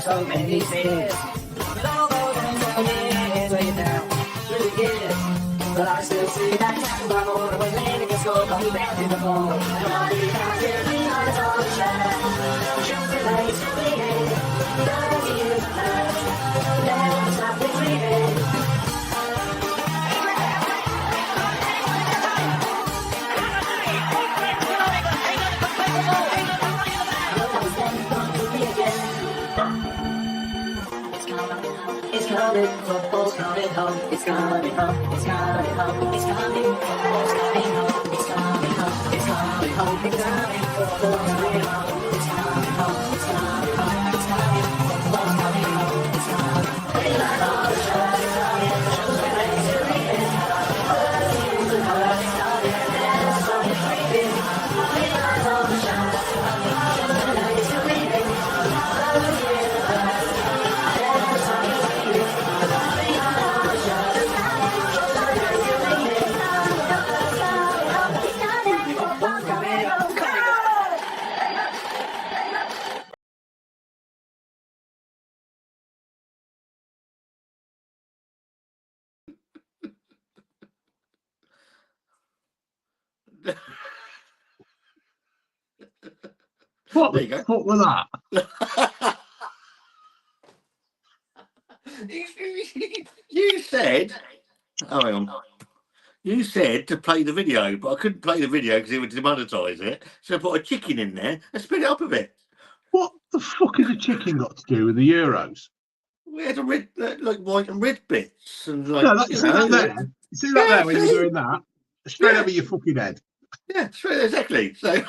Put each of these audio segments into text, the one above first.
So many fears, with all those years way down through the years, but I still see that time over when Lady gets gold, I'll be back in the ball. And I'll be back here behind all the shadows, shooting lights and bleeding, 30 years of life, never stop retreating. It's coming, football's coming home. It's coming home, it's coming home. It's coming, football's coming home. It's coming home, it's coming home. It's coming, football's coming home. It's coming home, it's coming home. It's coming, football's coming home. It's coming. They like all the shows, it's coming. Shows me legs to read it. First years of life, starting and it's starting creeping. They like all the shows, it's coming. Shows me legs to read it. First years of life, and it's starting creeping. What the fuck was that? You said, oh, hang on. You said to play the video, but I couldn't play the video because it would demonetise it. So I put a chicken in there and spit it up a bit. What the fuck has a chicken got to do with the Euros? We had a red, like white and red bits, and like No, you see that there? You see that there when you were doing that? Straight over your fucking head. Yeah, straight, exactly. So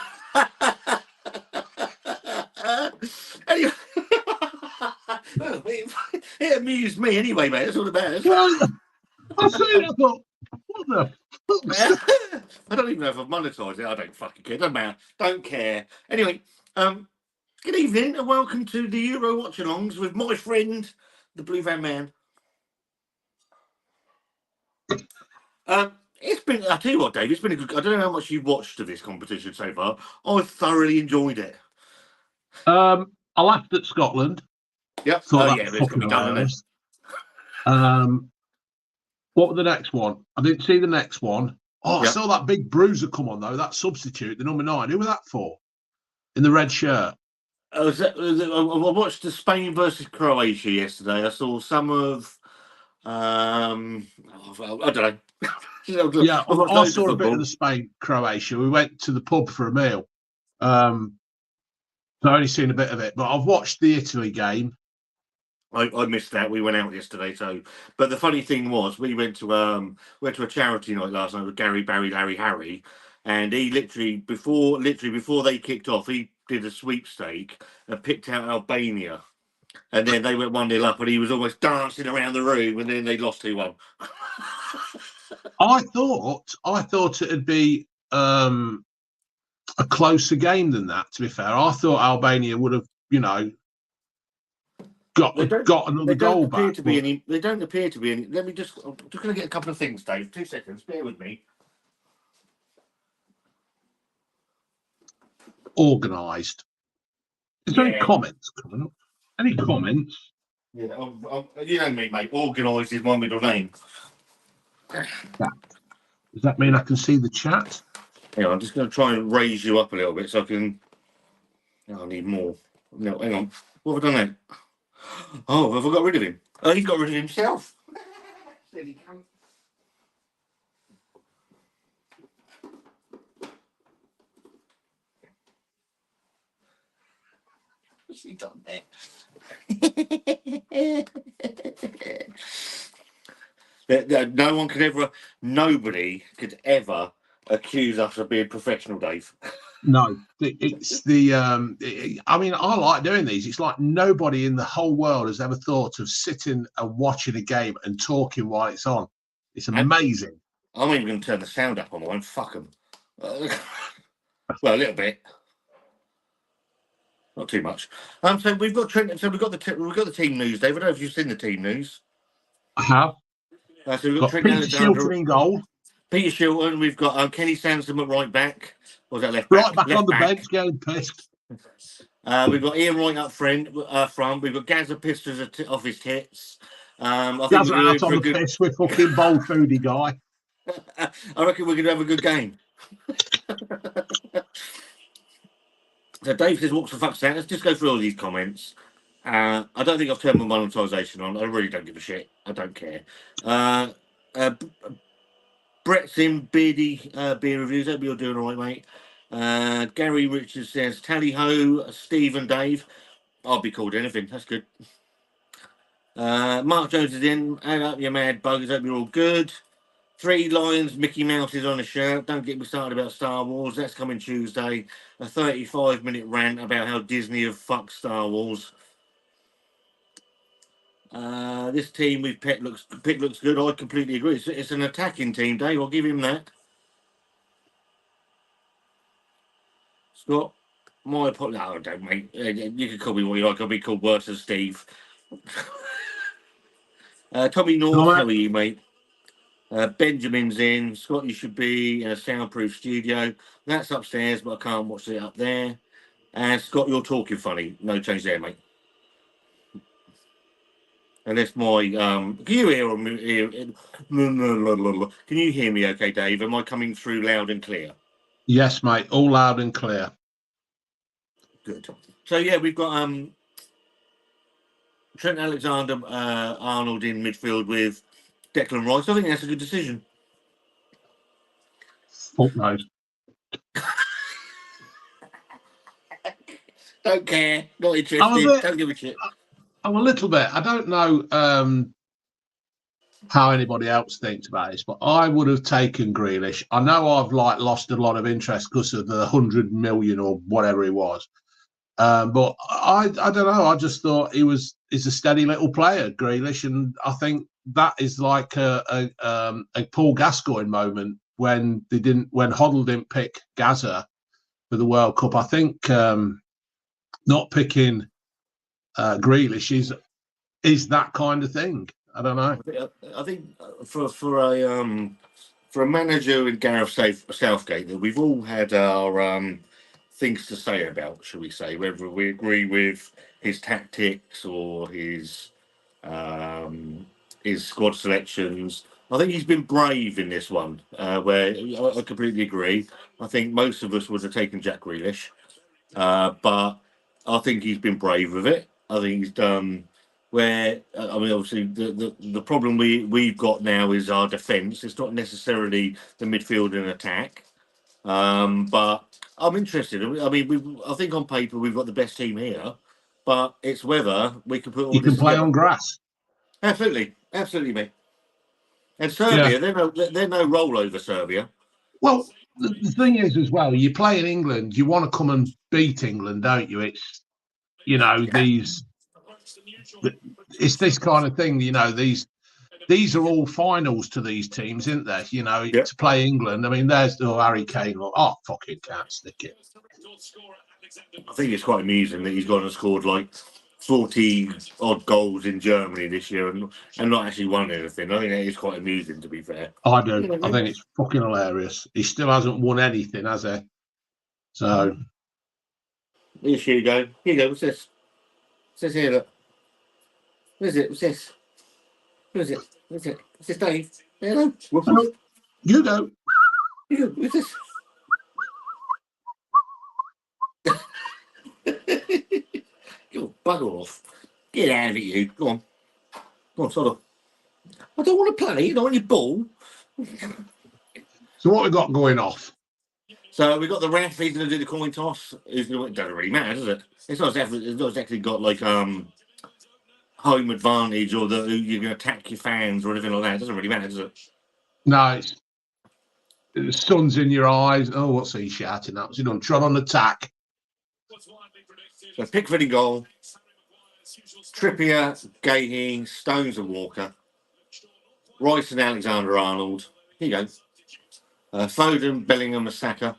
anyway, well, it amused me anyway, mate. That's all about it. Well, I said, I thought, what the fuck? I don't even know if I've monetised it. I don't fucking care. Doesn't matter. Don't care. Anyway, good evening and welcome to the Euro Watch-Alongs with my friend, the Blue Van Man. It's been, I tell you what, Dave, it's been a good, I don't know how much you've watched of this competition so far. I've thoroughly enjoyed it. I laughed at Scotland. Yep. Thought Oh, that yeah, was it's got to be done, hilarious. What was the next one? I didn't see the next one. Oh, I saw that big bruiser come on, though, that substitute, the number 9. Who was that for? In the red shirt. I watched the Spain versus Croatia yesterday. I saw some of, I don't know. Yeah, I saw a bit of the Spain-Croatia. We went to the pub for a meal. So I've only seen a bit of it, but I've watched the Italy game. I missed that. We went out yesterday, so. But the funny thing was, we went to a charity night last night with Gary, Barry, Larry, Harry, and he literally before they kicked off, he did a sweepstake and picked out Albania, and then they went 1-0 up, and he was almost dancing around the room, and then they lost 2-1. I thought it'd be a closer game than that. To be fair, I thought Albania would have, got another goal back. They don't appear to be any. I'm just going to get a couple of things, Dave. 2 seconds. Bear with me. Organised. Is there any comments coming up? Any comments? Yeah, you know me, mate. Organised is my middle name. Does that mean I can see the chat? Hang on, I'm just going to try and raise you up a little bit so I can. I need more. No, hang on. What have I done then? Oh, have I got rid of him? Oh, he's got rid of himself. Silly cunt. What's he done there? No one could ever, nobody could ever accuse us of being professional, Dave. No, it's the. I mean, I like doing these. It's like nobody in the whole world has ever thought of sitting and watching a game and talking while it's on. It's amazing. I'm even going to turn the sound up on mine. Fuck them. Well, a little bit, not too much. So we've got Trent. So we've got the team news, Dave. I don't know if you've seen the team news. I have. So we've got Trent Peter Alexander Shilton in goal. Peter Shilton. We've got Kenny Sansom at right back. Or was that left Right back? back on the bench, getting pissed. We've got Ian Wright up front. We've got Gazza Pistons off his tits. I think Gazza we're out on the piss with fucking bowl foodie guy. I reckon we're going to have a good game. So Dave says, "What's the fuck that?" Let's just go through all these comments. I don't think I've turned my monetisation on. I really don't give a shit. I don't care. Brett's in Beardy beer reviews. Hope you're doing all right, mate. Gary Richards says, "Tally ho, Steve and Dave." I'll be called anything. That's good. Mark Jones is in. Add up your mad buggers. Hope you're all good. 3 Lions, Mickey Mouse is on a shirt. Don't get me started about Star Wars. That's coming Tuesday. A 35-minute rant about how Disney have fucked Star Wars. This team with Pitt looks good. I completely agree. It's an attacking team, Dave. I'll give him that. Scott, my apologies. No, don't, mate. You can call me what you like. I'll be called worse than Steve. Tommy North, how are you, mate? Benjamin's in. Scott, you should be in a soundproof studio. That's upstairs, but I can't watch it up there. And Scott, you're talking funny. No change there, mate. Unless my can you hear? Can you hear me? Okay, Dave. Am I coming through loud and clear? Yes, mate. All loud and clear. Good. So yeah, we've got Trent Alexander-Arnold in midfield with Declan Rice. I think that's a good decision. Fuck knows. Don't care. Not interested. Don't give a shit. I'm a little bit. I don't know how anybody else thinks about this, but I would have taken Grealish. I know I've lost a lot of interest because of the 100 million or whatever it was. But I don't know. I just thought he's a steady little player, Grealish, and I think that is like a Paul Gascoigne moment when Hoddle didn't pick Gazza for the World Cup. I think not picking Grealish is that kind of thing. I don't know. I think for a manager in Gareth Southgate, that we've all had our things to say about, shall we say, whether we agree with his tactics or his squad selections. I think he's been brave in this one, where I completely agree. I think most of us would have taken Jack Grealish, but I think he's been brave with it. I think he's done where, I mean, obviously the problem we've got now is our defence. It's not necessarily the midfield and attack, but I'm interested. I mean, I think on paper we've got the best team here, but it's whether we can put all you this can play together. on grass. Absolutely, mate. And Serbia, they're no rollover, Serbia. Well, the thing is as well, you play in England, you want to come and beat England, don't you? It's it's this kind of thing. These are all finals to these teams, isn't there? To play England. I mean, there's Harry Kane. Oh, fucking can't stick it. I think it's quite amusing that he's gone and scored like 40 odd goals in Germany this year and not actually won anything. I think that is quite amusing, to be fair. I do. I think it's fucking hilarious. He still hasn't won anything, has he? So here you go. Here you go. What's this? What's this here? Look. What is it? What's this? What is it? What's it? What's this, Dave? Hello. You go. What's this? You bugger off. Get out of it, you. Go on. Go on, sort of. I don't want to play. I don't want your ball. So what we got going off? So we got the ref. He's going to do the coin toss. It doesn't really matter, does it? It's not exactly got like home advantage or that you're going to attack your fans or anything like that. It doesn't really matter, does it? No, the sun's in your eyes. Oh, what's he shouting at? What's he done? Trot on attack. So Pickford in goal, Trippier, Gahey, Stones and Walker, Rice and Alexander-Arnold. Here you go. Foden, Bellingham, Saka,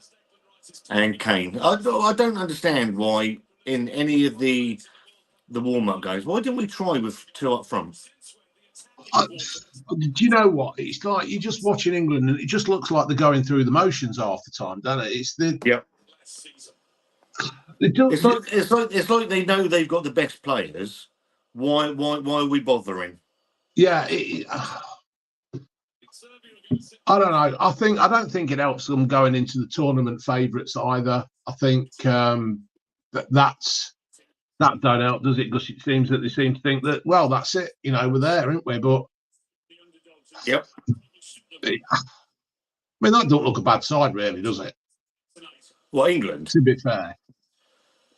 and Kane. I don't understand why in any of the warm-up games, why didn't we try with two up front? Do you know what? It's like you're just watching England and it just looks like they're going through the motions half the time, doesn't it? It's the Yep. It's like they know they've got the best players. Why are we bothering? Yeah, I don't know. I don't think it helps them going into the tournament favourites either. I think that don't help, does it? Because it seems that they seem to think that, well, that's it. You know, we're there, aren't we? But yep. I mean, that don't look a bad side, really, does it? Well, England. To be fair,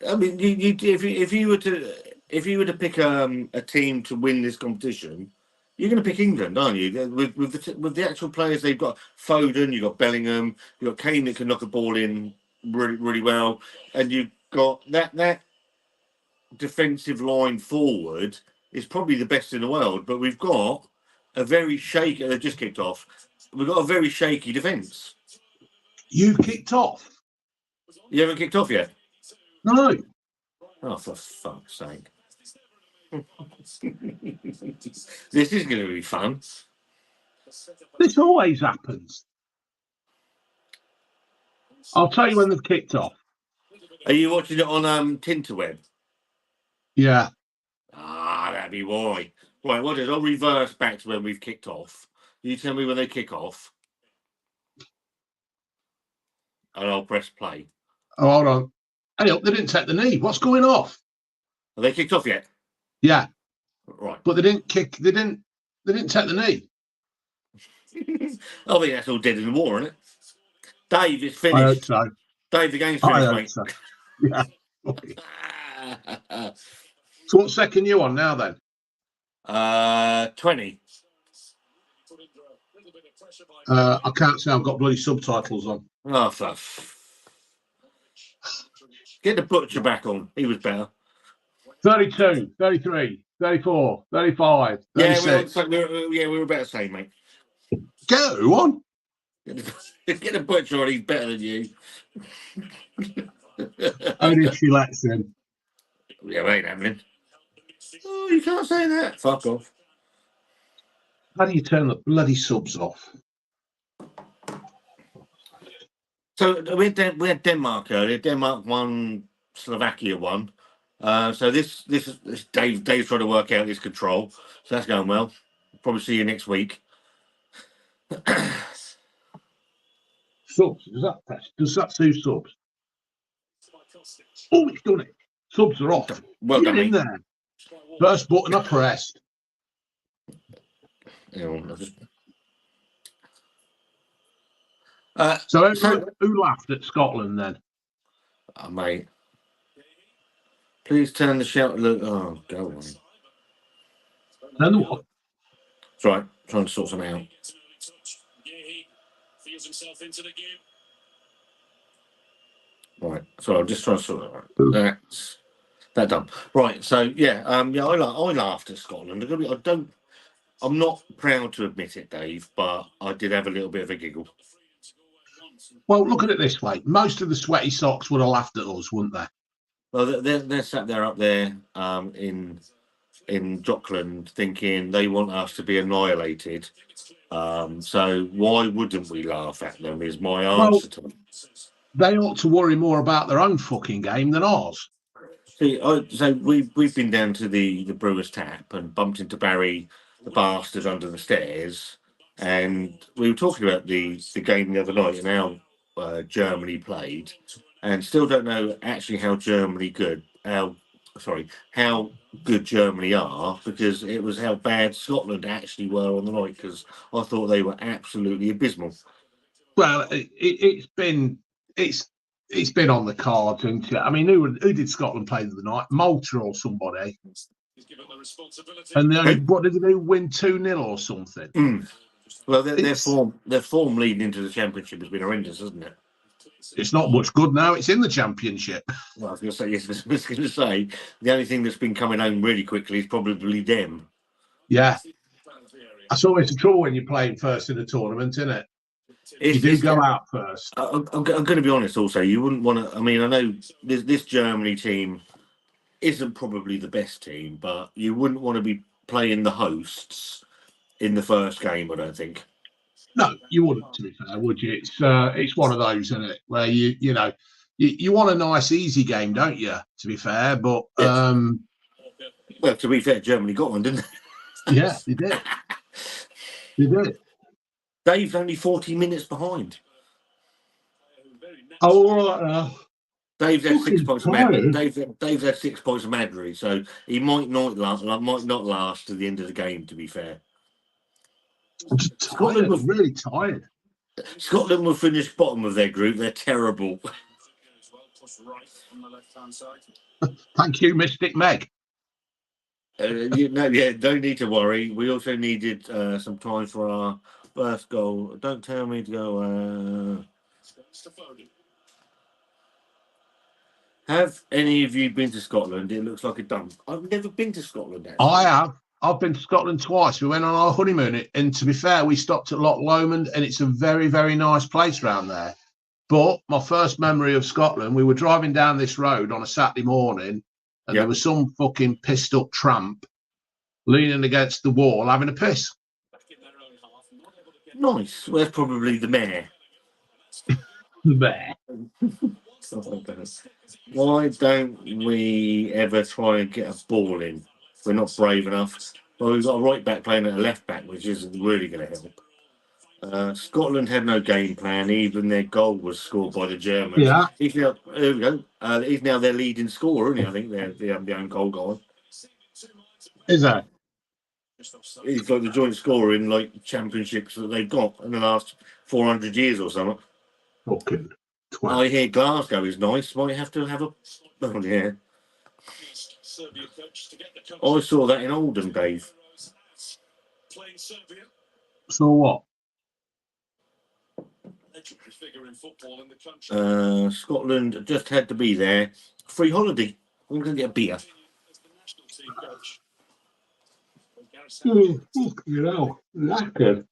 I mean, if you were to pick a team to win this competition, you're going to pick England, aren't you? With the actual players they've got, Foden, you've got Bellingham, you've got Kane that can knock a ball in really, really well, and you've got that defensive line forward is probably the best in the world. But we've got a very shaky. They just kicked off. We've got a very shaky defence. you kicked off. You haven't kicked off yet? No. Oh, for fuck's sake. This is going to be fun. This always happens. I'll tell you when they've kicked off. Are you watching it on Tinterweb? Yeah. Ah, that'd be why. Right, what is? I'll reverse back to when we've kicked off. You tell me when they kick off. And I'll press play. Oh, hold on. Hey, they didn't take the knee. What's going off? Are they kicked off yet? Yeah. Right. But they didn't kick. They didn't take the knee. I think that's all dead in the war, isn't it? Dave, it's finished. I hope so. Dave, the game's finished, mate. So. Yeah. Okay. So what second you on now then? 20. I can't say I've got bloody subtitles on. Oh, get the butcher back on. He was better. 32, 33, 34, 35, 36. We were about to say, mate. Go on. Get the butcher on. He's better than you. Only if she lets him. Yeah, we ain't having. Oh, you can't say that. Fuck off. How do you turn the bloody subs off? So we had Denmark earlier. Denmark won, Slovakia won. So this Dave's trying to work out his control. So that's going well. Probably see you next week. Subs, does that do subs? Oh, it's done it. Subs are off. Well Get done, in mate. there. First button I pressed. So who laughed at Scotland then? Oh, mate. Please turn the shout. Look, oh, go on. Then what? That's right. Trying to sort something out. Right. So I'm just trying to sort it out. That's that done. Right. So yeah. I laughed at Scotland. I'm not proud to admit it, Dave, but I did have a little bit of a giggle. Well, look at it this way. Most of the sweaty socks would have laughed at us, wouldn't they? Well, they're sat there up there in Jockland thinking they want us to be annihilated. So why wouldn't we laugh at them is my answer to them. They ought to worry more about their own fucking game than ours. See, so we've been down to the Brewers Tap and bumped into Barry, the bastard under the stairs, and we were talking about the game the other night and how Germany played, and still don't know actually how good Germany are, because it was how bad Scotland actually were on the night, because I thought they were absolutely abysmal. Well, it's been on the cards, isn't it? I mean, who did Scotland play the other night? Malta or somebody? And they only, Hey. what did they do? Win 2-0 or something? Mm. Well, their It's, form leading into the championship has been horrendous, hasn't it? it's not much good now. It's in the championship. Well, I was going to say, yes, I was going to say, the only thing that's been coming home really quickly is probably them. Yeah. That's always the trouble when you're playing first in a tournament, isn't it? You do go out first. I'm going to be honest also, you wouldn't want to, I mean, I know this Germany team isn't probably the best team, but you wouldn't want to be playing the hosts in the first game, I don't think. No, you wouldn't, to be fair, would you? It's one of those, isn't it, where you want a nice, easy game, don't you, to be fair? But, well, to be fair, Germany got one, didn't they? Yeah, they did. They did. Dave's only 40 minutes behind. Oh, all right. Dave's had 6 points of Madry. tired. Dave's had 6 points of Madry, so he might not last to the end of the game. To be fair, I'm just tired. I'm really tired. Scotland will finish bottom of their group. They're terrible. Thank you, Mystic Meg. Don't need to worry. We also needed some time for our first goal. Don't tell me to go. Have any of you been to Scotland? It looks like a dump. I've never been to Scotland, actually. I have. I've been to Scotland twice. We went on our honeymoon, and to be fair, we stopped at Loch Lomond, and it's a very, very nice place around there. But my first memory of Scotland, we were driving down this road on a Saturday morning, and there was some fucking pissed up tramp leaning against the wall having a piss. Nice. Well, that's probably the mayor. There. Why don't we ever try and get a ball in? We're not brave enough. Well, we've got a right back playing at a left back, which isn't really going to help. Scotland had no game plan. Even their goal was scored by the Germans. Yeah. There we go. He's now their leading scorer, isn't he? I think they're the own goal guy. Is that? He's like the joint scorer in like championships that they've got in the last 400 years or something. Fucking twat. I hear Glasgow is nice. Might have to have a. Oh yeah. I saw that in Oldham, Dave. So what? Scotland just had to be there. Free holiday. I'm going to get a beer. Oh, fucking hell. Knackered.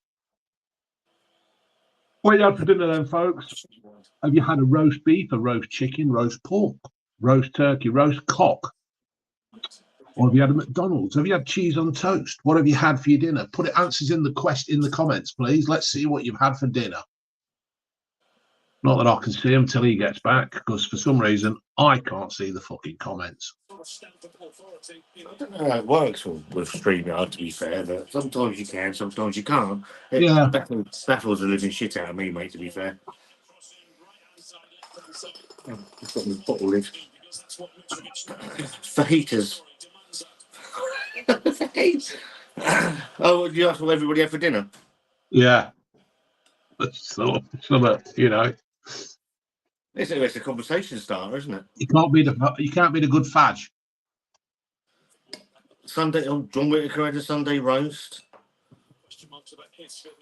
What you had for dinner then, folks? Have you had a roast beef, a roast chicken, roast pork, roast turkey, roast cock? Or have you had a McDonald's? Have you had cheese on toast? What have you had for your dinner? Put it answers in the comments, please. Let's see what you've had for dinner. Not that I can see him till he gets back, because for some reason I can't see the fucking comments. I don't know how it works with StreamYard, to be fair, but sometimes you can, sometimes you can't. It baffles the living shit out of me, mate, to be fair. I've got my bottle lid. Fajitas. Oh, you asked what everybody had for dinner? Yeah. So, you know. It's a conversation starter, isn't it? You can't be the good fudge. Sunday, John Whittaker had a Sunday roast.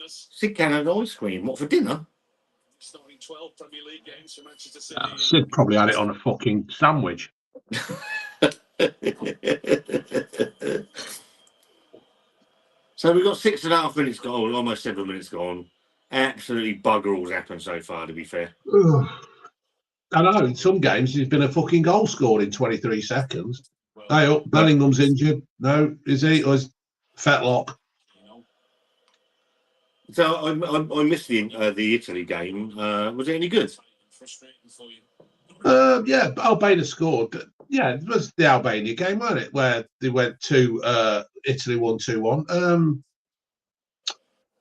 Sid Cannon ice cream. What for dinner? Sid probably had it on a fucking sandwich. So we've got 6.5 minutes gone, almost 7 minutes gone. Absolutely bugger all's happened so far, to be fair. I know, in some games there's been a fucking goal scored in 23 seconds. Hey, Bellingham's injured. No, is he? Or is Fetlock? So I missed the Italy game. Was it any good? Yeah, Albania scored. Yeah, it was the Albania game, wasn't it? Where they went to Italy 1-2-1.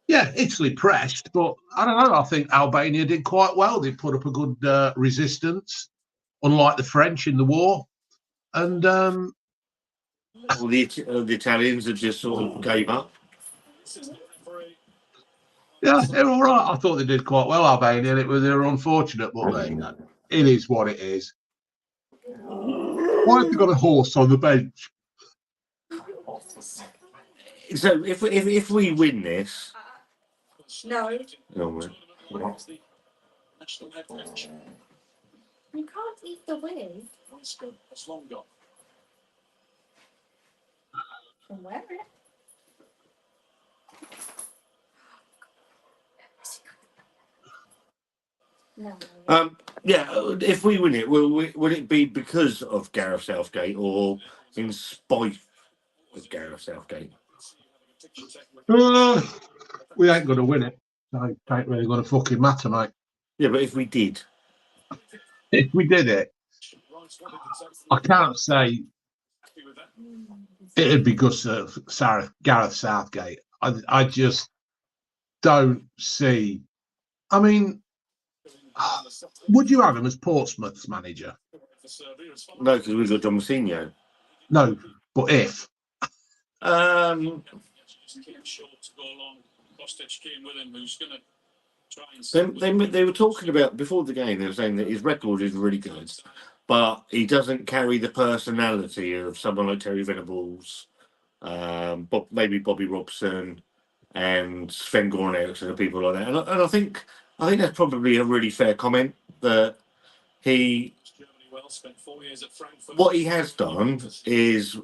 Yeah, Italy pressed, but I don't know. I think Albania did quite well. They put up a good resistance, unlike the French in the war. And well, the Italians had just sort of gave up. Yeah, they're all right. I thought they did quite well, Albania. They were unfortunate, but it is what it is. Why have you got a horse on the bench? So if we win this, No. oh, well, You can't eat the wing. And wear it. No. yeah, if we win it, will it be because of Gareth Southgate or in spite of Gareth Southgate? We ain't going to win it. So it ain't really going to fucking matter, mate. Yeah, but if we did, If we did it, I can't say it'd be good for Gareth Southgate. I just don't see. I mean, would you have him as Portsmouth's manager? no, because we've got John Mousinho. No, but if. They were talking about before the game. They were saying that his record is really good, but he doesn't carry the personality of someone like Terry Venables, maybe Bobby Robson, and Sven Goran Eriksson and people like that. And I think that's probably a really fair comment that what he has done is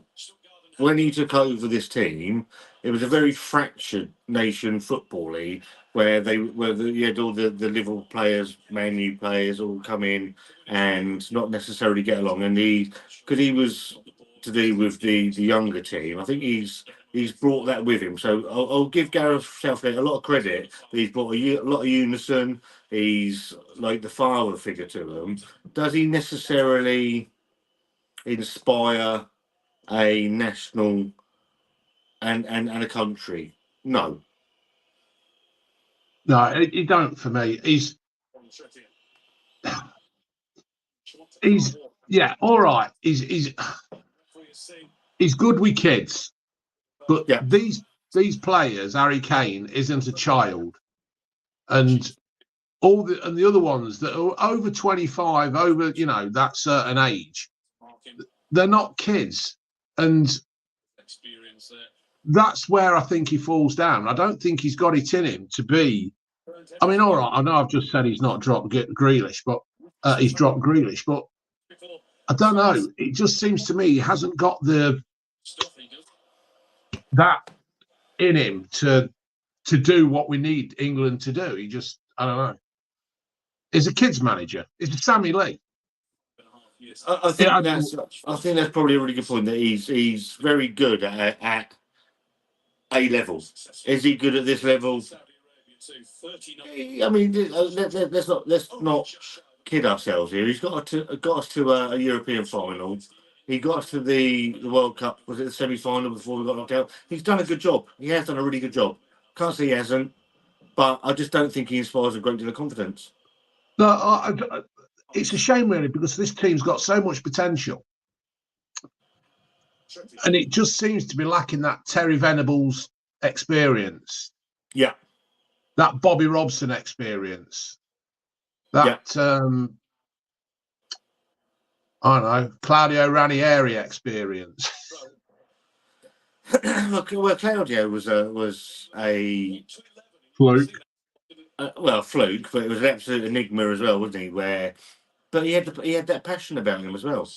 when he took over this team, it was a very fractured nation football league where you had all the Liverpool players, Man U players all come in and not necessarily get along. And because he was to do with the younger team, I think he's brought that with him. So I'll give Gareth Southgate a lot of credit. He's brought a lot of unison. He's like the father figure to them. Does he necessarily inspire a national and a country? No. No, he don't for me. He's yeah, all right. He's good with kids, but Yeah. these players, Harry Kane isn't a child, and the other ones that are over 25, over that certain age, they're not kids, and that's where I think he falls down. I don't think he's got it in him to be. I mean, all right, I know I've just said he's not dropped Grealish, but he's dropped Grealish, but I don't know. It just seems to me he hasn't got that in him to do what we need England to do. He just, I don't know. He's a kids manager. He's Sammy Lee. I think that's probably a really good point. That he's very good at A level. Is he good at this level? I mean, let's not kid ourselves here. He's got us to a European final. He got us to the World Cup. Was it the semi-final before we got knocked out? He's done a good job. He has done a really good job. Can't say he hasn't, but I just don't think he inspires a great deal of confidence. No, it's a shame really because this team's got so much potential, and it just seems to be lacking that Terry Venables experience. Yeah. That Bobby Robson experience. That I don't know, Claudio Ranieri experience. Look, well, Claudio was a fluke. Fluke, but it was an absolute enigma as well, wasn't he? But he had that passion about him as well.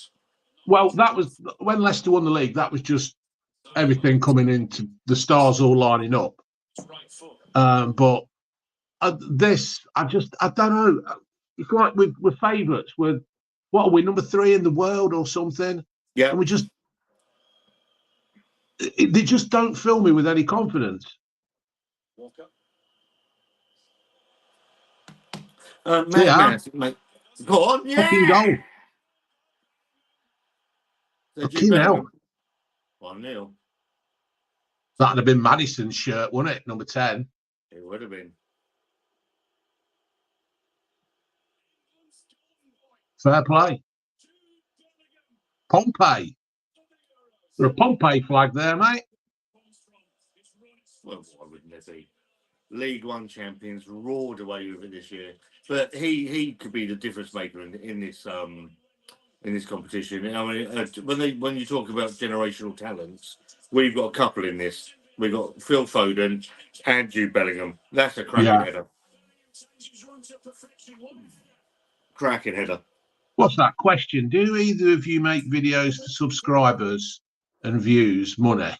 Well, that was when Leicester won the league. That was just everything coming into the stars all lining up. But this, I don't know. It's like we're favourites. What are we, number 3 in the world or something? Yeah. And they just don't fill me with any confidence. Mate. Go on, yeah. Fucking goal. Fucking hell. 1-0. That'd have been Madison's shirt, wouldn't it? Number 10. It would have been. Fair play. Pompey. There's a Pompey flag there, mate. Well, why wouldn't there be? League One champions roared away with it this year, but he could be the difference maker in this in this competition. I mean, when you talk about generational talents, we've got a couple in this. We've got Phil Foden and Jude Bellingham. That's a cracking Yeah. header. Cracking header. What's that question? Do either of you make videos for subscribers and views money?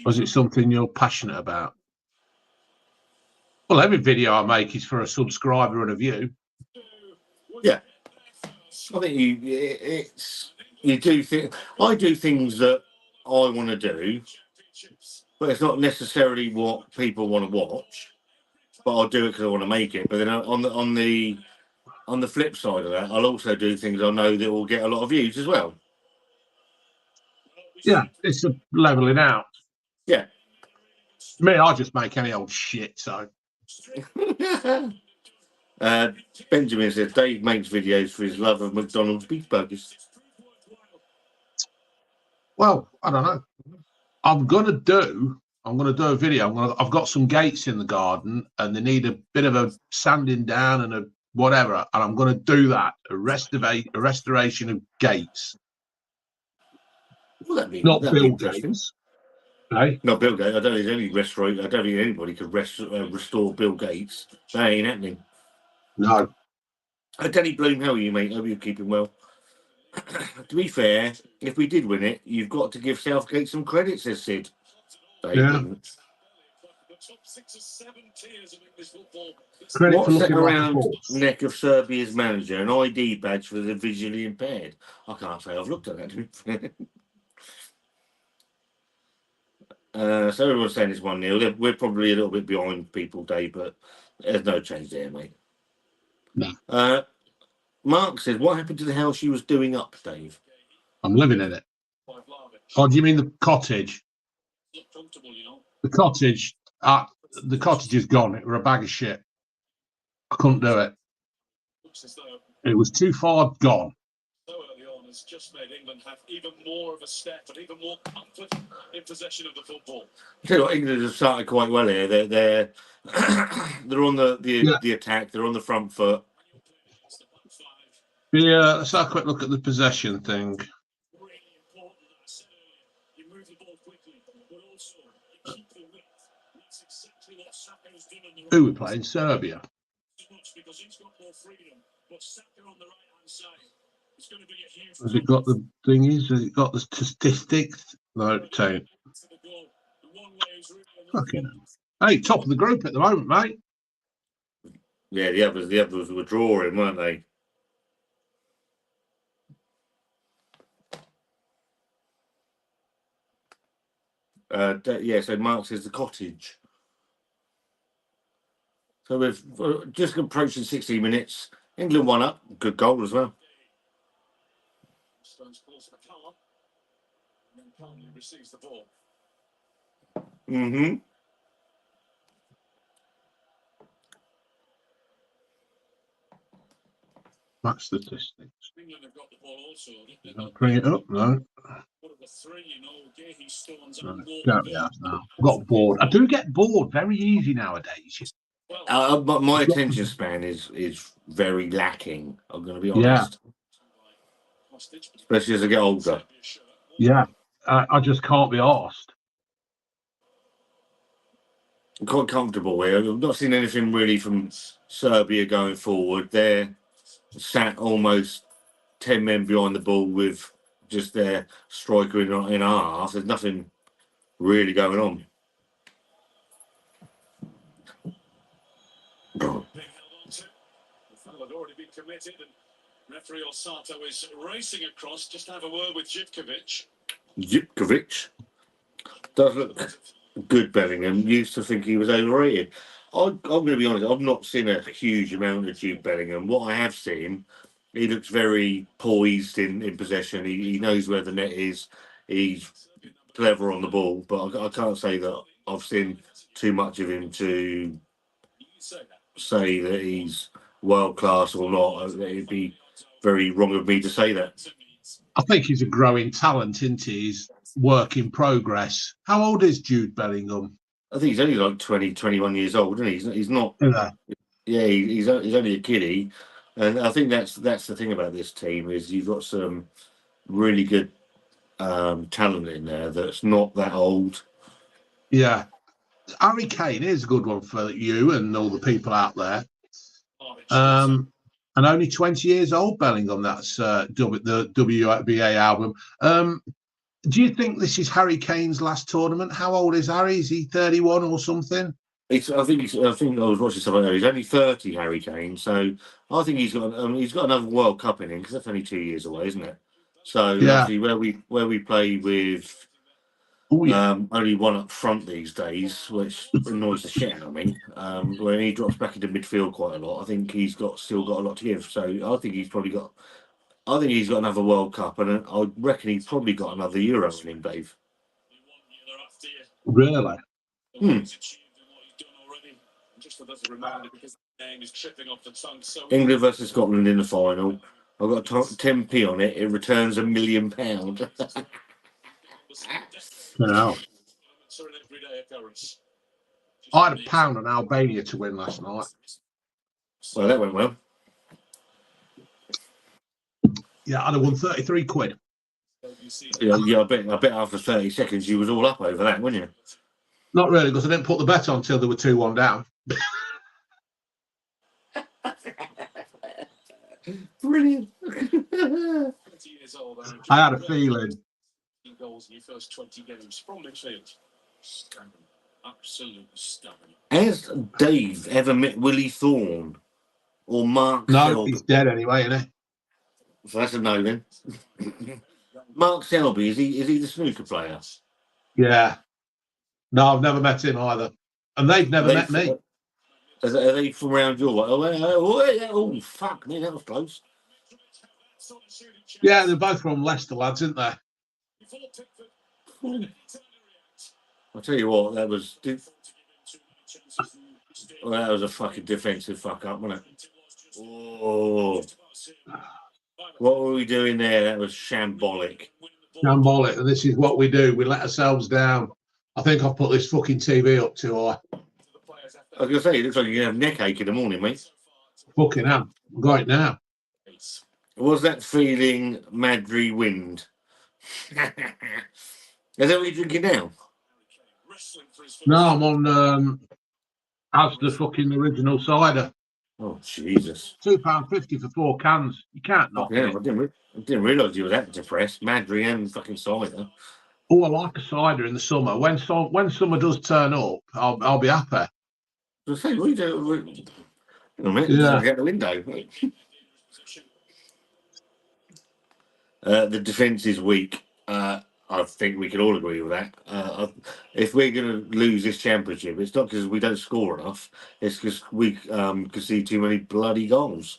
Or is it something you're passionate about? Well, every video I make is for a subscriber and a view. Yeah. I think you do think I do things that I want to do, but it's not necessarily what people want to watch. But I'll do it because I want to make it. But then on the flip side of that, I'll also do things I know that will get a lot of views as well. Yeah, it's a leveling out. Yeah. Me, I just make any old shit, so. Benjamin says Dave makes videos for his love of McDonald's beef burgers. Well, I don't know. I'm gonna do a video. I've got some gates in the garden, and they need a bit of a sanding down and a whatever. And I'm gonna do that. A restoration of gates. Well, that'd be Bill interesting. Gates. Hey? Not Bill Gates. I don't think anybody could restore Bill Gates. That ain't happening. No. Danny Bloom, how are you, mate? Hope you're keeping well. To be fair, if we did win it, you've got to give Southgate some credit, says Sid. Yeah. Credit What's for that looking like a around horse. neck of Serbia's manager? An ID badge for the visually impaired. I can't say I've looked at that, to be fair. So everyone's saying it's 1-0. We're probably a little bit behind people, Dave, but there's no change there, mate. No. Mark says, what happened to the house you was doing up, Dave? I'm living in it. Oh, do you mean the cottage? The cottage. The cottage is gone. It were a bag of shit. I couldn't do it. It was too far gone. So early on has just made England have even more of a step and even more comfort in possession of the football. I tell you what, England have started quite well here. They're on the attack. They're on the front foot. Yeah, let's have a quick look at the possession thing. Who we playing? Serbia. Has it got the thingies? Has it got the statistics? No, it don't. Fucking hell. Hey, top of the group at the moment, mate. Yeah, the others were drawing, weren't they? So Mark says the cottage. So we've just approaching 60 minutes. England 1 up. Good goal as well. Stones calls for car and then calmly receives the ball. Mm-hmm. Match statistics. England have got the ball also. Bring it up, no. Can't be asked now. Got bored. I do get bored very easy nowadays. But my attention span is very lacking. I'm going to be honest. Yeah. Especially as I get older. Yeah. I just can't be arsed. I'm quite comfortable here. I've not seen anything really from Serbia going forward. They're sat almost 10 men behind the ball with just their striker in our half. There's nothing really going on. Had already been committed, and referee Osato is racing across just to have a word with Jivkovic. Jivkovic does look good, Bellingham. Used to think he was overrated. I'm going to be honest, I've not seen a huge amount of Jude Bellingham. What I have seen, he looks very poised in possession. He knows where the net is. He's clever on the ball, but I can't say that I've seen too much of him to say that he's world class or not. It'd be very wrong of me to say that. I think he's a growing talent, isn't he? He's work in progress. How old is Jude Bellingham? I think he's only like 20, 21 years old, isn't he? He's not. Yeah. Yeah, he's only a kiddie. And I think that's the thing about this team is you've got some really good talent in there that's not that old. Yeah. Harry Kane is a good one for you and all the people out there. And only 20 years old, Bellingham. That's the WBA album. Do you think this is Harry Kane's last tournament? How old is Harry? Is he 31 or something? I think I was watching something there. He's only 30, Harry Kane. So I think he's got another World Cup in him because that's only 2 years away, isn't it? So Yeah. obviously where we play with only one up front these days, which annoys the shit out of me. When he drops back into midfield quite a lot, I think he's still got a lot to give. So I think he's got another World Cup, and I reckon he's probably got another Euro in him, Dave. Really? England versus Scotland in the final. I've got 10p on it. It returns £1 million. No. I had £1 on Albania to win last night. Well, that went well. Yeah, I'd have won 33 quid. Yeah, I bet after 30 seconds you was all up over that, weren't you? Not really, because I didn't put the bet on until they were 2-1 down. Brilliant. I had a feeling. Goals in your first 20 games from midfield. Stunning. Absolutely stunning. Has Dave ever met Willie Thorne or Mark No, Selby? he's dead anyway, isn't he? So that's a no then. Mark Selby, is he the snooker player? Yeah. No, I've never met him either. And they've never met me. Are they from around your way? Oh, fuck me, that was close. Yeah, they're both from Leicester lads, aren't they? I'll tell you what, that was a fucking defensive fuck up, wasn't it? Oh, what were we doing there? That was shambolic. Shambolic, and this is what we do. We let ourselves down. I think I've put this fucking TV up too high. I was going to say, it looks like you have neck ache in the morning, mate. Fucking hell. Right now. Was that feeling Madry wind? Is that what you're drinking now? No, I'm on as the fucking original cider. Oh, Jesus. £2.50 for 4 cans. You can't knock it. I didn't realise you were that depressed. Madry and fucking cider. Oh, I like a cider in the summer. When summer does turn up, I'll be happy. I say, what are you doing? Hang on a minute, Yeah. out the window. The defence is weak. I think we can all agree with that. If we're going to lose this championship, it's not because we don't score enough. It's because we concede too many bloody goals.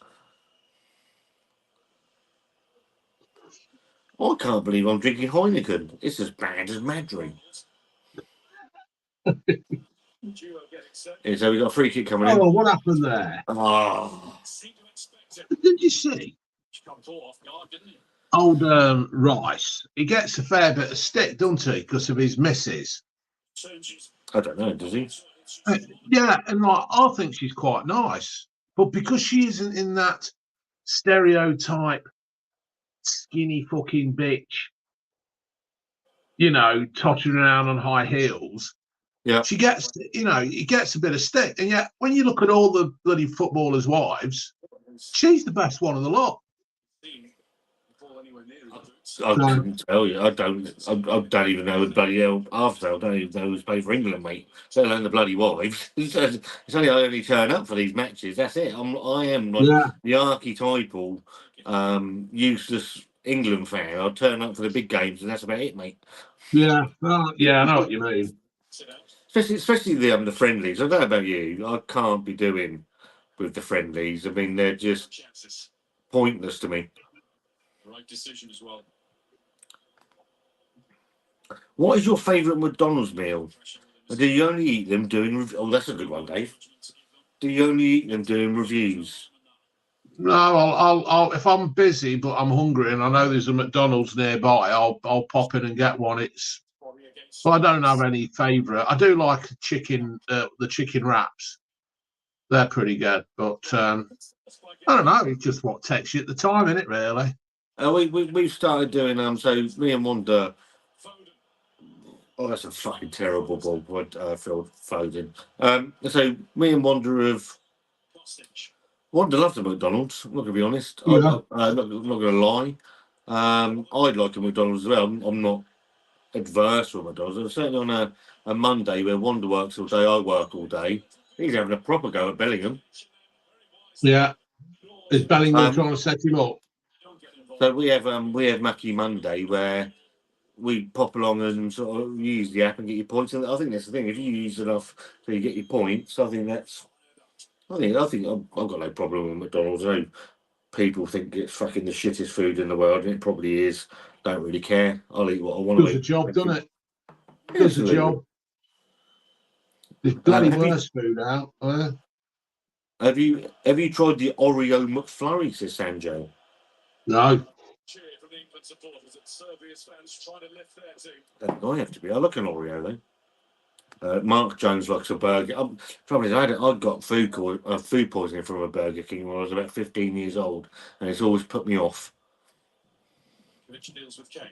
I can't believe I'm drinking Heineken. It's as bad as Madry. So we got a free kick coming in. Oh, what happened there? Oh. Did you see? Old Rice, he gets a fair bit of stick, doesn't he, because of his missus? I don't know, does he? Yeah, and like I think she's quite nice, but because she isn't in that stereotype skinny fucking bitch, you know, tottering around on high heels. Yeah, she gets, he gets a bit of stick, and yet when you look at all the bloody footballers' wives, she's the best one of the lot. I couldn't tell you. I don't even know the bloody hell after. I don't even know who's played for England, mate. Let alone the bloody wives. It's only I only turn up for these matches. That's it. I am like the archetypal useless England fan. I turn up for the big games, and that's about it, mate. Yeah, yeah, I know what you mean. Especially the friendlies. I don't know about you. I can't be doing with the friendlies. I mean, they're just pointless to me. Right decision as well. What is your favourite McDonald's meal? Do you only eat them doing... Oh, that's a good one, Dave. Do you only eat them doing reviews? No, I'll if I'm busy but I'm hungry and I know there's a McDonald's nearby, I'll pop in and get one. But I don't have any favourite. I do like chicken, the chicken wraps. They're pretty good, but I don't know. It's just what takes you at the time, isn't it? Really. We've started doing so me and Wanda. Oh, that's a fucking terrible ball, Phil Foden. So me and Wanda loves the McDonald's. I'm not gonna be honest. Yeah. I'm not gonna lie. I'd like a McDonald's as well. I'm not adverse to a McDonald's. And certainly on a Monday where Wanda works all day, I work all day. He's having a proper go at Bellingham. Yeah. Is Bellingham Um, trying to set him up? So we have Mackie Monday where we pop along and sort of use the app and get your points. And I think that's the thing. If you use enough so you get your points, I think I've got no problem with McDonald's. I know people think it's fucking the shittest food in the world, and it probably is. Don't really care. I'll eat what I want to Does the eat. job, doesn't it? Yeah, Does the absolutely. job. There's bloody Have you- worse food out. Have you tried the Oreo McFlurry, says Sanjo? No. Cheer from the England supporters and Serbia's fans trying to lift their team. I have to be. I look an Oreo though. Mark Jones likes a burger. Trouble is, I got food poisoning from a Burger King when I was about 15 years old, and it's always put me off. Which deals with Kane.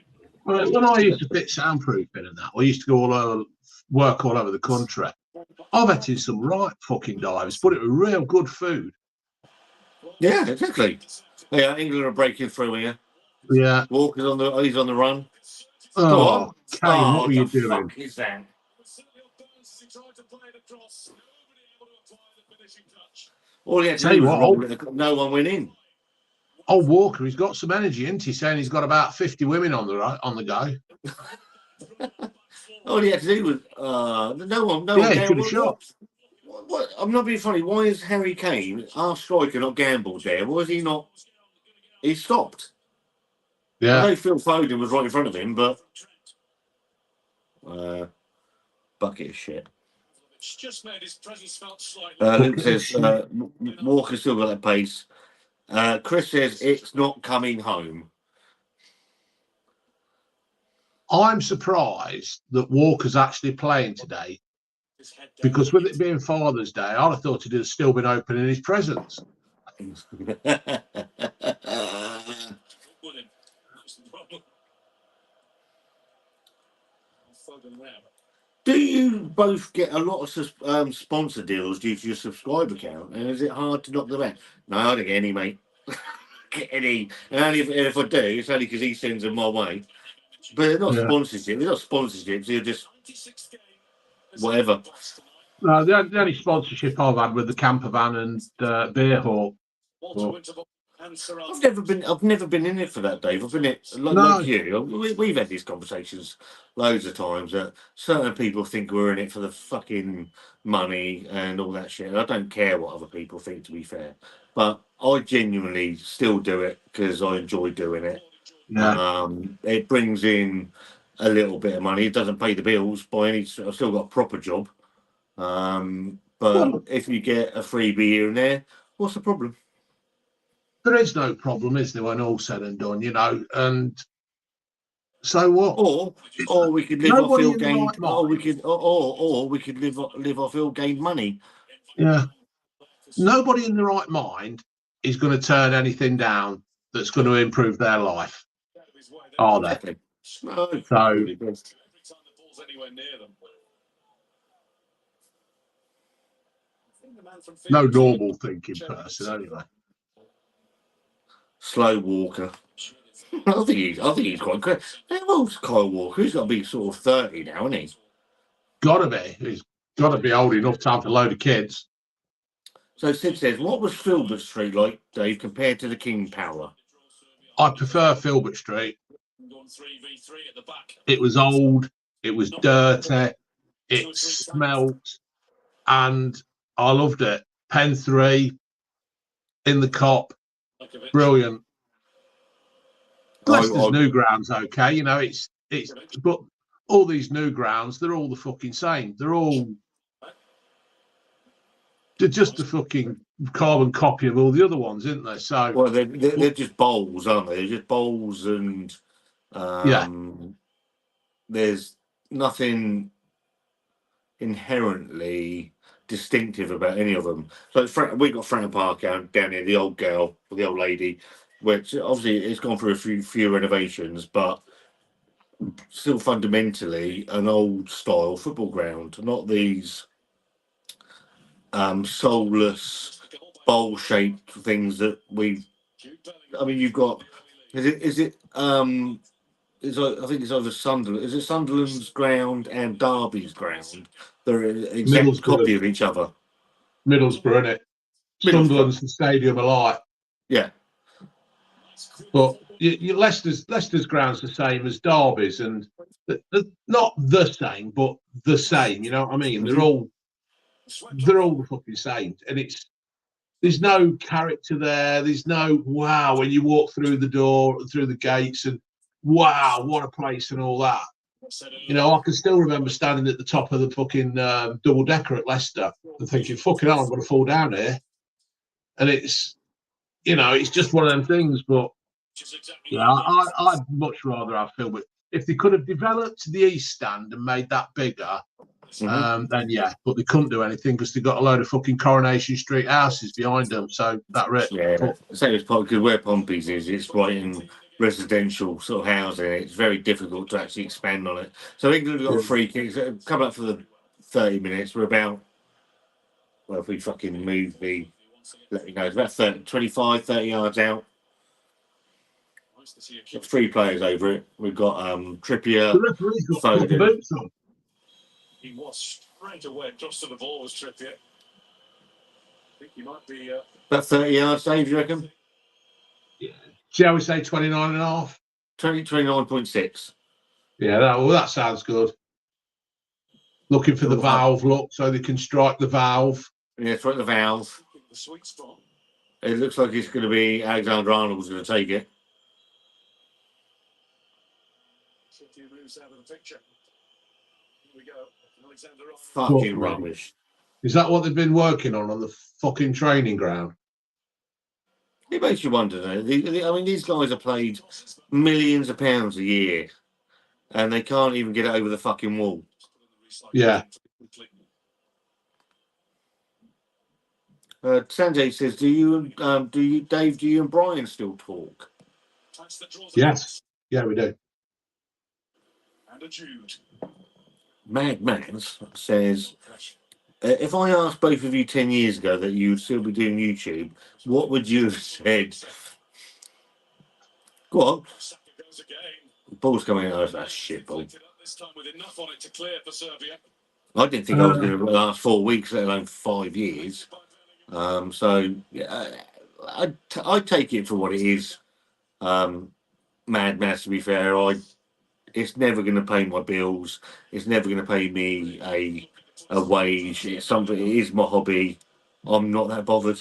When I used to fit soundproofing and that, I used to go work all over the country. I've had in some right fucking dives, but it was real good food. Yeah, exactly. Yeah, England are breaking through here. Yeah. Walker's he's on the run. Go Oh, on. Kane, what were you the doing? fuck is that? All he had to Tell do you was what, roll it. No one went in. Old Walker, he's got some energy, isn't he? Saying he's got about 50 women on the go. All he had to do was no one. Yeah, he could have shot. What? I'm not being funny. Why is Harry Kane, our striker, not gambled there? Was he not? He stopped. I Yeah. know Phil Foden was right in front of him, but bucket of shit. Just made his presence felt slightly. Luke says Walker still got that pace. Chris says it's not coming home. I'm surprised that Walker's actually playing today because with it being Father's Day, I'd have thought he'd have still been opening his presents. Do you both get a lot of sponsor deals due to your subscriber count? And is it hard to knock them out? No, I don't get any, mate. Get any. And only if I do, it's only because he sends them my way. But they're not sponsorship. They're not sponsorships. They're just whatever. No, the only sponsorship I've had with the camper van and beer hall. I've never been in it for that, Dave. I've been it like you. We've had these conversations loads of times that certain people think we're in it for the fucking money and all that shit. I don't care what other people think, to be fair, but I genuinely still do it because I enjoy doing it. Yeah. It brings in a little bit of money. It doesn't pay the bills by any. I've still got a proper job. But if you get a freebie here and there, what's the problem? There is no problem, is there, when all's said and done, and so what? Or we could live off ill-gained, or we could live off ill-gained money. Yeah. Nobody in the right mind is going to turn anything down that's going to improve their life, are they? Exactly. No, so, no normal thinking person, anyway. Slow Walker. I think he's quite good. How old's Kyle Walker? He's got to be sort of 30 now, isn't he? Gotta be. He's got to be old enough to have a load of kids. So Sid says, what was Filbert Street like, Dave, compared to the King Power? I prefer Filbert Street. It was old. It was dirty. It smelt. And I loved it. Pen 3 in the Cop. Brilliant. Leicester's new ground's okay, it's but all these new grounds, they're all the fucking same. They're just a fucking carbon copy of all the other ones, isn't they? So well, they're just bowls, aren't they? They're just bowls, and there's nothing inherently distinctive about any of them. So we got Fratton Park down here, the old girl, or the old lady, which obviously it's gone through a few renovations, but still fundamentally an old style football ground, not these soulless bowl shaped things that we've. I mean, you've got. Is it? I think it's over Sunderland. Is it Sunderland's ground and Derby's ground? They're an exact copy of each other. Middlesbrough, isn't it? Sunderland's the stadium alike. Yeah. But Leicester's ground's the same as Derby's, and not the same, but the same. You know what I mean? They're all the fucking same, and there's no character there. There's no wow when you walk through the door, through the gates, and wow, what a place and all that. You know, I can still remember standing at the top of the fucking double decker at Leicester and thinking, "Fucking hell, I'm going to fall down here." And it's, you know, it's just one of them things. But yeah, I'd much rather have Phil. But if they could have developed the East Stand and made that bigger, then yeah. But they couldn't do anything because they got a load of fucking Coronation Street houses behind them. So that right. Yeah, same as because where Pompey's is, it's right in residential sort of housing. It's very difficult to actually expand on it. So England have got a free kick. So coming up for the 30 minutes. We're about, well, if we fucking move let me know. It's about 25, 30 yards out. Got 3 players over it. We've got Trippier, The referee's got Foden. He was straight away. Just to the ball was Trippier. I think he might be. About 30 yards, Dave, you reckon? Yeah. Shall we say 29 and a half? 29.6. Yeah, that sounds good. Looking for the valve look so they can strike the valve. Yeah, strike the valve. The sweet spot. It looks like it's going to be Alexander-Arnold's going to take it. City moves out of the picture. Here we go. Alexander-Arnold. Fucking rubbish. Is that what they've been working on the fucking training ground? It makes you wonder, though. I mean, these guys are paid millions of pounds a year, and they can't even get it over the fucking wall. Yeah. Sanjay says, "Do you, Dave? Do you and Brian still talk?" Yes. Yeah, we do. And a Jude. Mad Mans says, if I asked both of you 10 years ago that you would still be doing YouTube, what would you have said? Go on. Ball's coming out of that shit ball. This time with enough on it to clear for Serbia. I didn't think I was going to last 4 weeks, let alone 5 years. So yeah, I take it for what it is. Mad Mass, to be fair, it's never going to pay my bills. It's never going to pay me a wage. It's something. It is my hobby. I'm not that bothered.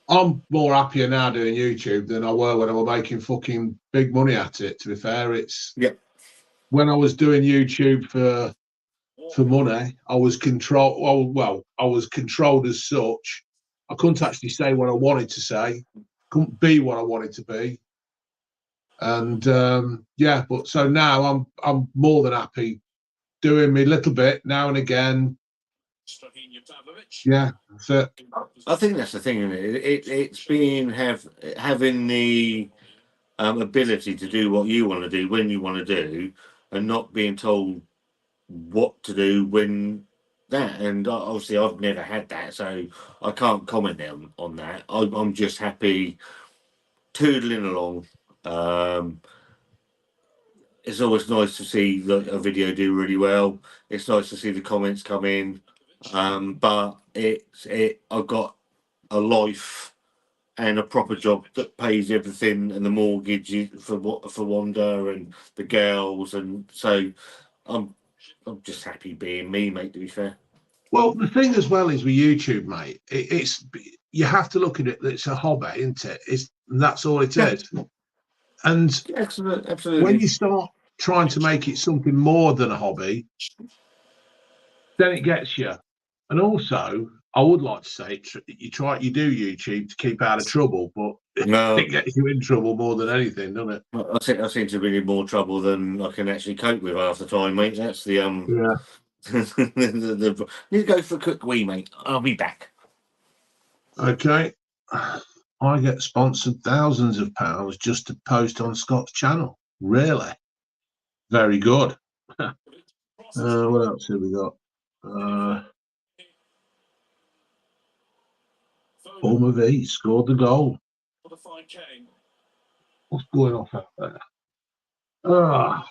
I'm more happier now doing YouTube than I were when I was making fucking big money at it. To be fair, when I was doing YouTube for money, I was controlled. Well, I was controlled as such. I couldn't actually say what I wanted to say. Couldn't be what I wanted to be. And but so now I'm more than happy doing me little bit now and again. Yeah, that's it. I think that's the thing, isn't it? It's being having the ability to do what you want to do when you want to do, and not being told what to do when that. And obviously, I've never had that, so I can't comment on that. I'm just happy toodling along. It's always nice to see a video do really well. It's nice to see the comments come in. But I've got a life and a proper job that pays everything and the mortgage for Wanda and the girls, and so I'm just happy being me, mate. To be fair. Well, the thing as well is with YouTube, mate. It's you have to look at it. It's a hobby, isn't it? That's all it is. And absolutely. When you start trying to make it something more than a hobby, then it gets you. And also, I would like to say, you do YouTube to keep out of trouble, but it gets you in trouble more than anything, doesn't it? I seem to be in more trouble than I can actually cope with half the time, mate. That's the Need to go for a quick wee, mate. I'll be back. Okay. I get sponsored thousands of pounds just to post on Scott's channel. Really? Very good. What else have we got? Former V scored the goal. For the fine Kane. What's going off out there? Ah.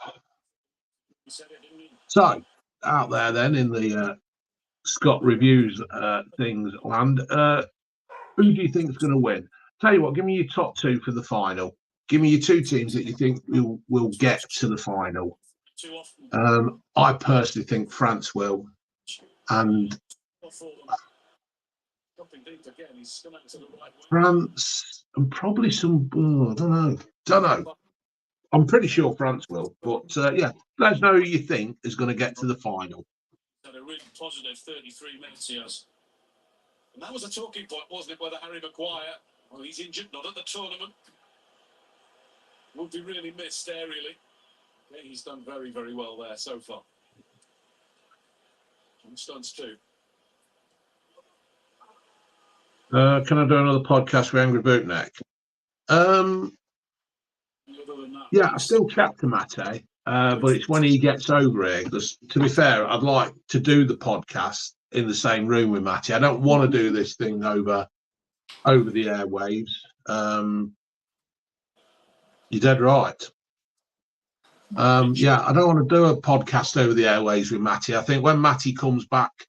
He said it, didn't he? So, out there then in the Scott reviews things land, who do you think is going to win? Tell you what, give me your top two for the final. Give me your two teams that you think will get to the final. Too often. I personally think France will, and Not for them. Dropping deep again. He's gone out to the right wing. France and probably some. Oh, I don't know. I'm pretty sure France will, but yeah, let us know who you think is going to get to the final. Had a really positive 33 minutes, he has. And that was a talking point, wasn't it, whether Harry Maguire, well, he's injured, not at the tournament, would be really missed aerially. Yeah, he's done very, very well there so far. John Stones too. Can I do another podcast with Angry Bootneck? Other than that, Yeah, I still chat to Mate, but it's when he gets over here. Because to be fair, I'd like to do the podcast in the same room with Mate. I don't want to do this thing over the airwaves. You're dead right. Yeah, I don't want to do a podcast over the airwaves with Matty. I think when Matty comes back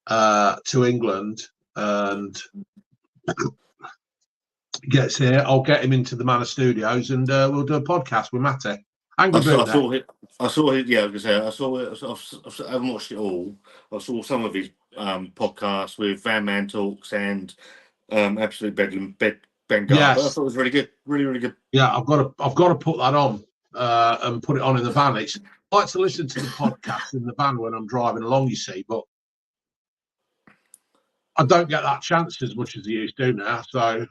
to England and gets here, I'll get him into the Manor Studios and we'll do a podcast with Matty. I saw it. Yeah, I was gonna say I saw it. I haven't watched it all. I saw some of his podcasts with Van Man Talks and Absolute Bedlam Ben Garber. I thought it was really good, really good. Yeah, I've got to put that on and put it on in the van. It's I like to listen to the podcast in the van when I'm driving along, you see, but I don't get that chance as much as I used to now. So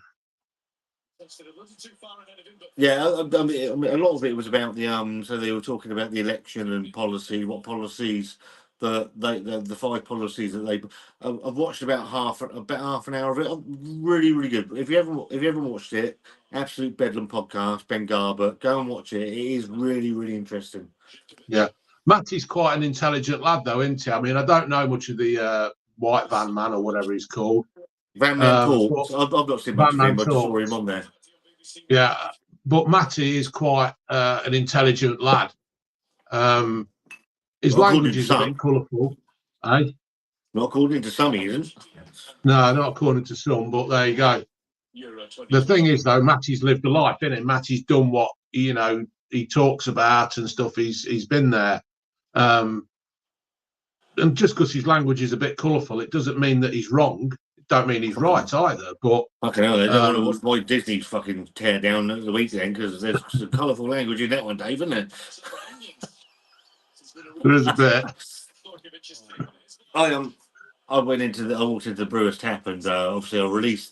yeah, I mean, a lot of it was about the So they were talking about the election and policy, what policies the 5 policies that they. I've watched about half an hour of it. Really good. If you haven't watched it, Absolute Bedlam podcast, Ben Garber, go and watch it. It is really interesting. Yeah, Matty's quite an intelligent lad, though, isn't he? I mean, I don't know much of the White Van Man or whatever he's called. Van Man Talks. I've not seen much of him. I just saw him on there. Yeah, but Matty is quite an intelligent lad. His language is a bit colourful, eh? Not according to some, he isn't. No, not according to some, but there you go. The thing is, though, Matty's lived a life, isn't it? Matty's done what, he talks about and stuff. He's been there. And just because his language is a bit colourful, it doesn't mean that he's wrong. It don't mean he's right either. But fucking hell, they don't want to watch Disney's fucking tear down at the weekend because there's some colourful language in that one, Dave, isn't there? There is a bit. I walked into the Brewers Tap and obviously I released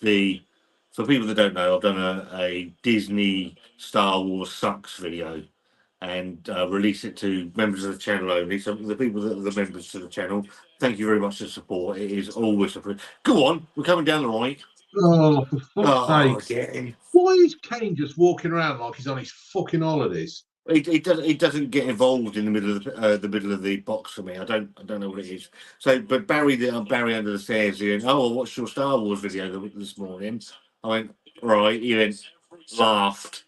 for people that don't know, I've done a Disney Star Wars Sucks video and release it to members of the channel only. So the people that are the members to the channel, thank you very much for the support. It is always a go on, we're coming down the right. Oh, for fuck's sake. Yeah. Why is Kane just walking around like he's on his fucking holidays? It doesn't get involved in the middle of the box for me. I don't know what it is. So, but Barry under the stairs here. Oh, I watched your Star Wars video this morning. I went right. He went laughed.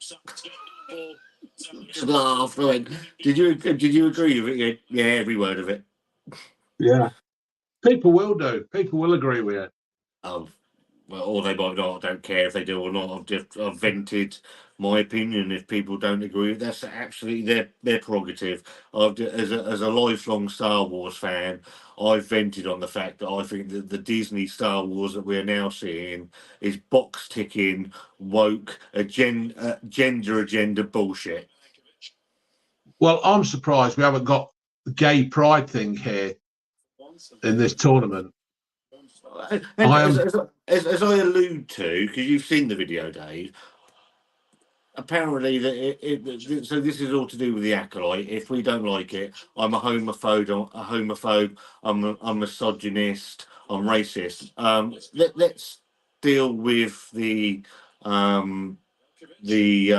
Just laughed. I went. Did you agree with it? He went, yeah, every word of it. Yeah. People will do. People will agree with it. Well, or they might not. I don't care if they do or not. I've vented my opinion. If people don't agree, that's absolutely their prerogative. As a lifelong Star Wars fan, I've vented on the fact that I think that the Disney Star Wars that we're now seeing is box ticking, woke, gender agenda bullshit. Well, I'm surprised we haven't got the gay pride thing here in this tournament. As I allude to, because you've seen the video, Dave, apparently so this is all to do with the acolyte. If we don't like it, I'm a homophobe. I'm a misogynist. I'm racist. Let's deal with um, the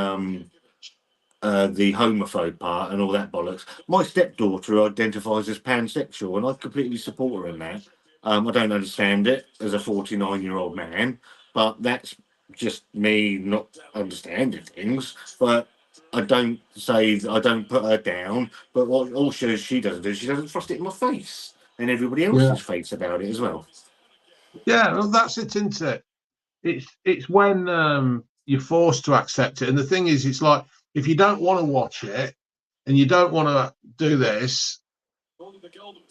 the homophobe part and all that bollocks. My stepdaughter identifies as pansexual, and I completely support her in that. I don't understand it as a 49-year-old man, but that's just me not understanding things. But I don't put her down. But what all she doesn't do, she doesn't thrust it in my face and everybody Yeah, else's face about it as well. yeah. Well, that's it, isn't it? It's when you're forced to accept it, and the thing is, it's like if you don't want to watch it and you don't want to do this,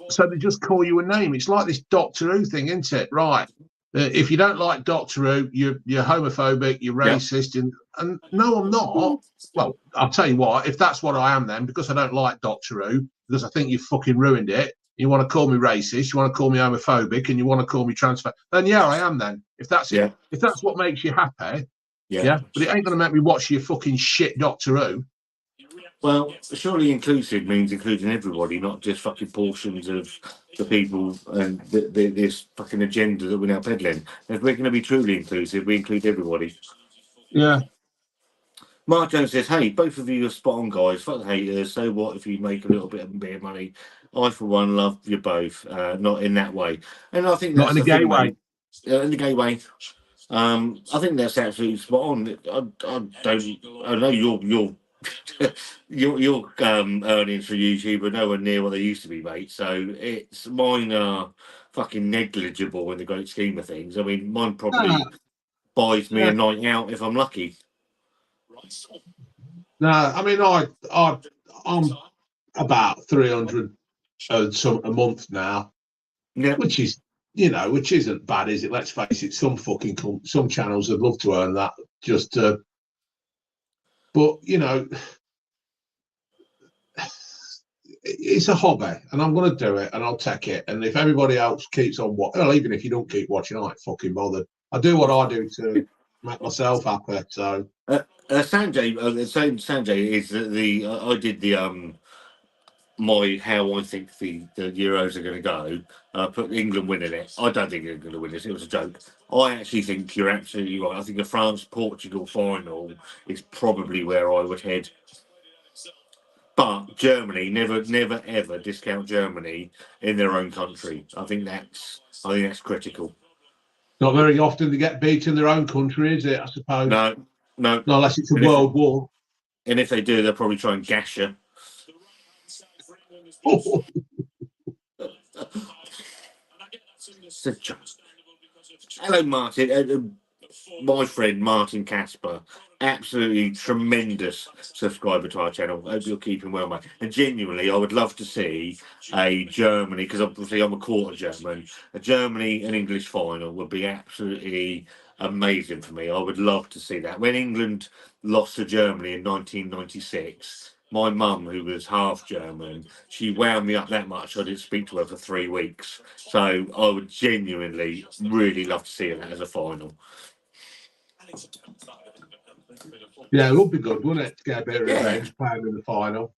so they just call you a name. It's like this Doctor Who thing, isn't it? Right. If you don't like Doctor Who, you're homophobic, you're Yep. racist, and no, I'm not. Well, I'll tell you what, if that's what I am then, because I don't like Doctor Who, because I think you've fucking ruined it, you want to call me racist, you want to call me homophobic, and you want to call me transphobic, then yeah, I am then. If that's what makes you happy, yeah. But it ain't going to make me watch your fucking shit Doctor Who. Well, surely inclusive means including everybody, not just fucking portions of the people and this fucking agenda that we're now peddling. If we're going to be truly inclusive, we include everybody. Yeah. Mark Jones says, "Hey, both of you are spot on, guys. Fuck the haters. So what if you make a little bit of money? I, for one, love you both. Not in that way, and I think Not that's in a the gay thing, way. mate. In the gay way. I think that's absolutely spot on. I know you're your earnings for YouTube are nowhere near what they used to be, mate. So it's mine are fucking negligible in the great scheme of things. I mean, mine probably buys me Yeah. a night out if I'm lucky. No, I mean, I'm about 300 a month now, Yeah, which is, which isn't bad, is it? Let's face it. Some channels would love to earn that. But it's a hobby, and I'm going to do it, and I'll take it. And if everybody else keeps on watching, well, even if you don't keep watching, I ain't fucking bothered. I do what I do to make myself happy. So Sanjay is I did my how I think the Euros are going to go. Put England winning it. I don't think they're going to win this. It was a joke. I actually think you're absolutely right. I think the France Portugal final is probably where I would head. But Germany, never ever discount Germany in their own country. I think that's critical. not very often they get beat in their own country, is it? I suppose. No. Not unless it's a And world war. And if they do, they'll probably try and gash you. Hello, Martin. My friend Martin Casper, absolutely tremendous subscriber to our channel. Hope you're keeping well, mate. And genuinely, I would love to see a Germany, because obviously I'm a quarter German. A Germany and English final would be absolutely amazing for me. I would love to see that. When England lost to Germany in 1996. My mum, who was half German, she wound me up that much I didn't speak to her for 3 weeks. So I would genuinely really love to see that as a final. Yeah, it would be good, wouldn't it, to get a bit of Yeah. revenge playing in the final.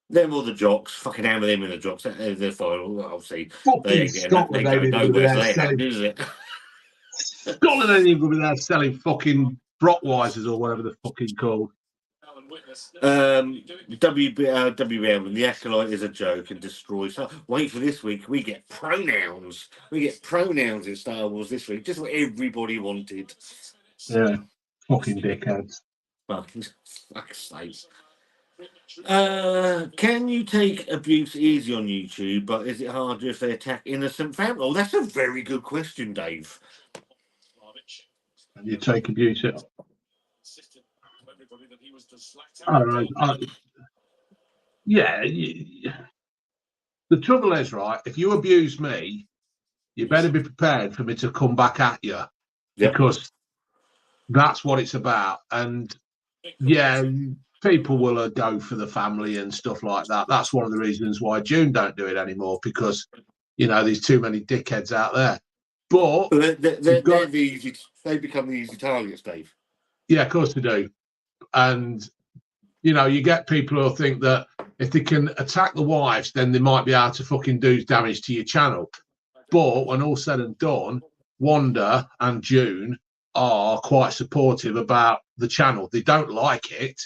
Them or the jocks, fucking hammer them in the jocks. The final, obviously. Fucking Scotland, they didn't go there selling. Is it? Scotland ain't even going to be there selling fucking Brockweisers or whatever the fucking called. WBL, the acolyte is a joke and destroys. Wait for this week. We get pronouns. We get pronouns in Star Wars this week. Just what everybody wanted. Yeah, fucking dickheads. Fuck's sake. Can you take abuse easy on YouTube, but is it harder if they attack innocent family? Oh, that's a very good question, Dave. And you take abuse it. Yeah. The trouble is, right, if you abuse me, you better be prepared for me to come back at you. Yep. Because that's what it's about. And yeah, people will go for the family and stuff like that. That's one of the reasons why June don't do it anymore, because there's too many dickheads out there. But they become the easy targets, Dave. Yeah, of course they do. And, you know, you get people who think that if they can attack the wives, then they might be able to fucking do damage to your channel. But when all said and done, Wanda and June are quite supportive about the channel. They don't like it,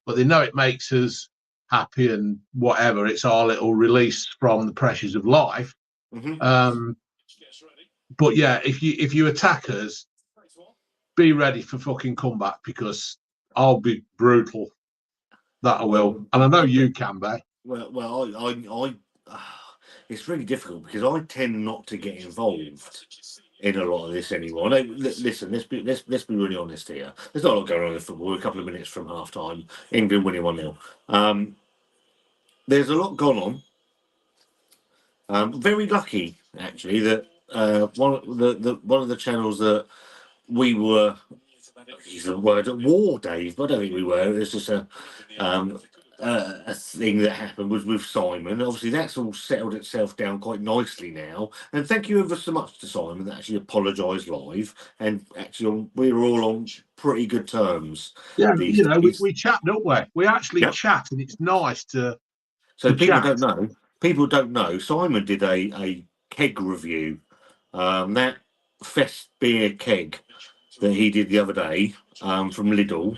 but they know it makes us happy and whatever. It's our little release from the pressures of life. But yeah, if you attack us, be ready for fucking comeback, because I'll be brutal. That I will, and I know you can be. Well, I it's really difficult because I tend not to get involved in a lot of this anymore. No, listen, let's be really honest here. There's not a lot going on in football. We're a couple of minutes from half time. England winning 1-0. There's a lot gone on. Very lucky actually that one of the channels that we were. Use the word war, Dave, but I don't think we were. It's just a thing that happened was with Simon. Obviously, that's all settled itself down quite nicely now. And thank you ever so much to Simon that actually apologised live. And actually, we were all on pretty good terms. Yeah, these you know, days. we chat, don't we? We actually Yep. chat, and it's nice to. So people chat. don't know. People don't know. Simon did a keg review. That Fest beer keg that he did the other day from Lidl,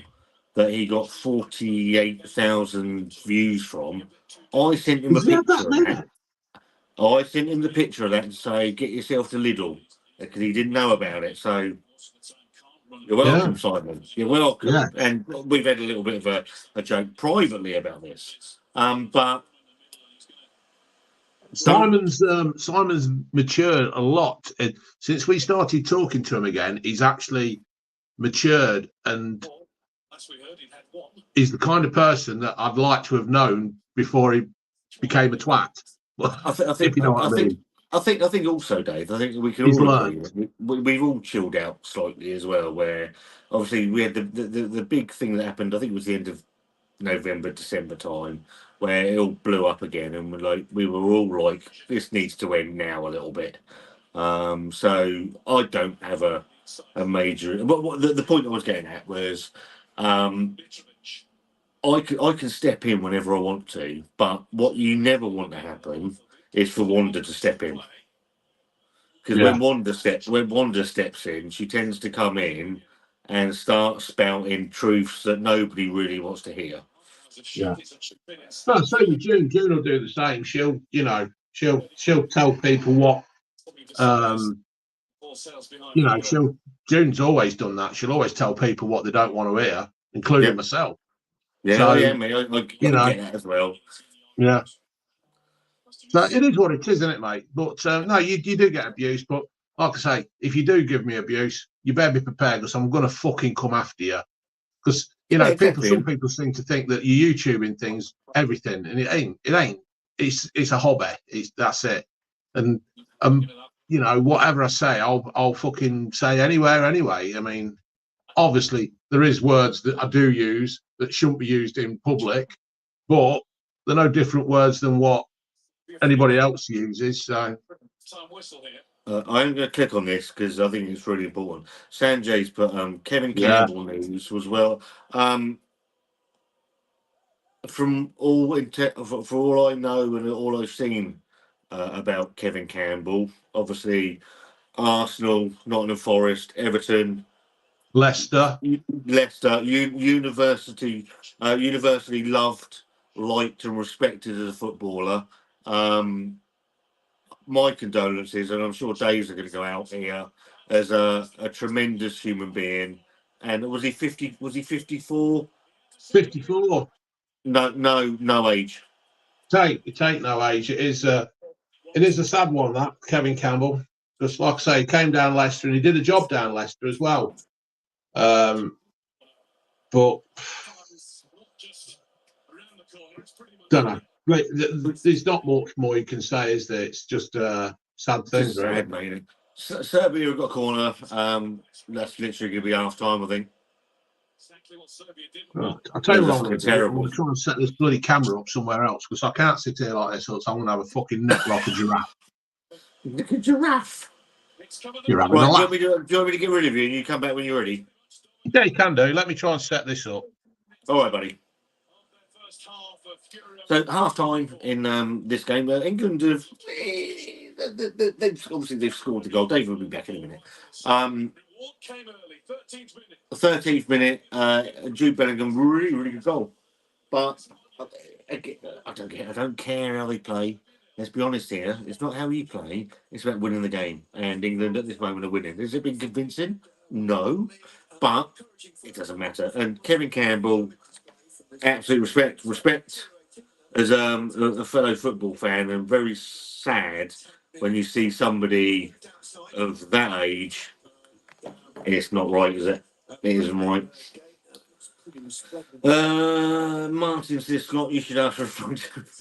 that he got 48,000 views from. I sent him a Is there picture of that that. I sent him the picture of that and say, get yourself to Lidl, because he didn't know about it. So you're welcome, Simon. You're welcome. Yeah. And we've had a little bit of a joke privately about this. But Simon's matured a lot since we started talking to him again. He's actually matured, and he's the kind of person that I'd like to have known before he became a twat. I think if you know what I mean. I think also, Dave, I think we can He's all learned. agree we've all chilled out slightly as well, where obviously we had the big thing that happened, I think it was the end of November, December time, where it all blew up again, and we were all like, this needs to end now a little bit. So I don't have a major. But the point I was getting at was, I can step in whenever I want to, but what you never want to happen is for Wanda to step in. Because when Wanda steps in, she tends to come in and start spouting truths that nobody really wants to hear. Yeah. No, same with June. June will do the same. She'll tell people what June's always done that. She'll always tell people what they don't want to hear, including myself. Yeah, so, I get that as well. Yeah. So it is what it is, isn't it, mate? But no, you do get abuse. But like I say, if you do give me abuse, you better be prepared, because I'm going to fucking come after you. Because, some people seem to think that you're YouTubing things, everything, and it ain't. It's a hobby. That's it. And whatever I say, I'll fucking say anywhere anyway. I mean, obviously there is words that I do use that shouldn't be used in public, but they're no different words than what anybody else uses. So I'm going to click on this because I think it's really important. Sanjay's put Kevin Campbell news was from all for all I know and all I've seen about Kevin Campbell. Obviously, Arsenal, Nottingham Forest, Everton, Leicester, universally loved, liked, and respected as a footballer. My condolences, and I'm sure Dave's are going to go out here as a tremendous human being. And was he 50? Was he 54? 54. No age. It ain't no age. It is a sad one, that Kevin Campbell. Just like I say, he came down Leicester and he did a job down Leicester as well. But don't know. There's not much more you can say, is there? It's just a sad thing, Just really. sad, mate. Serbia have got a corner. That's literally going to be half time, I think. I'll tell you what I'm going to do. I'm going to try and set this bloody camera up somewhere else, because I can't sit here like this, or I'm going to have a fucking neck like a giraffe. Look at giraffe. You're having a laugh. Do you want me to get rid of you and you come back when you're ready? Yeah, you can do. Let me try and set this up. All right, buddy. So half time in this game, England have they've scored the goal. David will be back in a minute. 13th minute, Jude Bellingham, really good goal. But again, I don't care how they play. Let's be honest here. It's not how you play. It's about winning the game. And England at this moment are winning. Has it been convincing? No, but it doesn't matter. And Kevin Campbell, absolute respect as a fellow football fan, and very sad when you see somebody of that age. It's not right, is it? It isn't right. Martin says, Scott, you should ask for a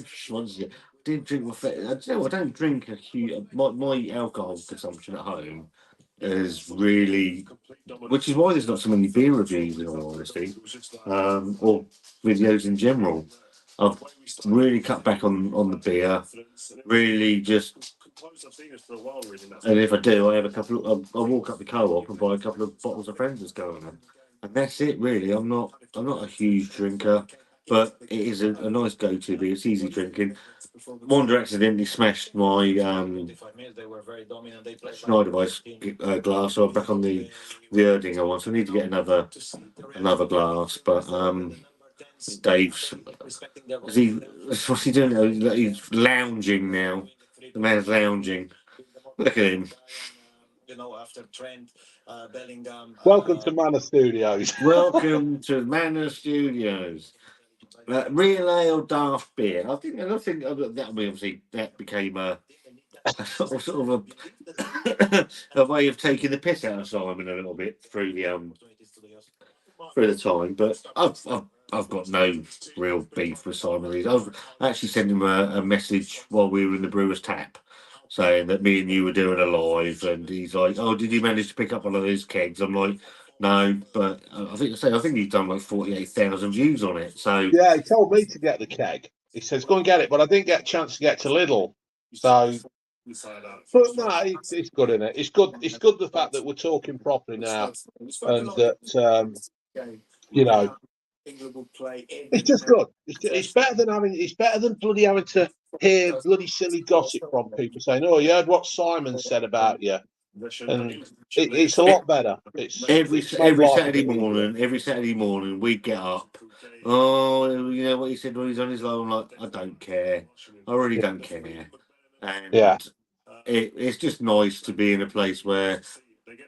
sponsor. Didn't drink my I don't drink a huge. My alcohol consumption at home is really, which is why there's not so many beer reviews in all honesty, or videos in general. I've really cut back on the beer. Really just, and if I do, I have a couple. I walk up the co-op and buy a couple of bottles of Friends going on, and that's it. Really, I'm not a huge drinker, but it is a nice go-to beer. It's easy drinking. Wander accidentally smashed my Schneider glass, so I'm back on the Erdinger one. So I need to get another glass, but Dave's what's he doing? He's lounging now. The man's lounging. Look at him. Welcome to Manor Studios. Welcome to Manor Studios. Real ale, daft beer. I think that became a sort of a way of taking the piss out of Simon a little bit through the time. But I've got no real beef with Simon. I've actually sent him a message while we were in the Brewers Tap, saying that me and you were doing a live, and he's like, "Oh, did you manage to pick up one of those kegs?" I'm like, "No," but I think he's done like 48,000 views on it. So Yeah, he told me to get the keg. He says, "Go and get it," but I didn't get a chance to get to Lidl. So, but no, it's good, isn't it? It's good. It's good the fact that we're talking properly now, and that you know, it's just good. It's better than having. It's better than bloody having to hear bloody silly gossip from people saying, "Oh, you heard what Simon said about you," and it's a lot better. It's every Saturday morning we get up. Oh, you know what he said when he's on his low? I'm like, I don't care. I really don't care. And yeah. it's just nice to be in a place where,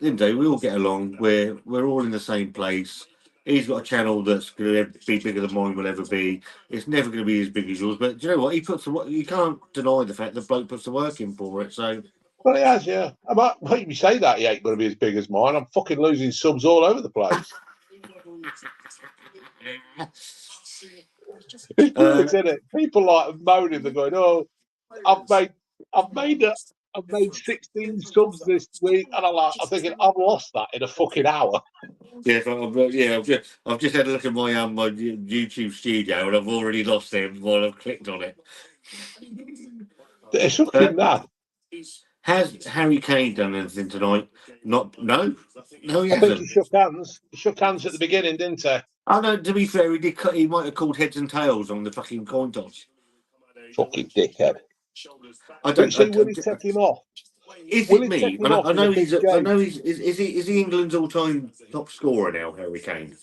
we all get along. We're all in the same place. He's got a channel that's going to be bigger than mine will ever be. It's never going to be as big as yours. But do you know what? He puts the work. You can't deny the fact that bloke puts the work in for it. So. Well, he has, yeah. I might make me say that he ain't going to be as big as mine. I'm fucking losing subs all over the place. It's brilliant, isn't it? People like moaning. They're going, "Oh, I've made 16 subs this week," and I'm thinking, I've lost that in a fucking hour. Yes, I've just had a look at my YouTube studio, and I've already lost it while I've clicked on it. It's fucking that. Has Harry Kane done anything tonight? No, he I hasn't. think he shook hands. He shook hands at the beginning, didn't he? Oh no, to be fair, he might have called heads and tails on the fucking coin toss. Fucking dickhead. I don't. So will he take him off? Is Will it he me? take him off I know in a he's. big I game? know he's. Is he England's all-time top scorer now, Harry Kane?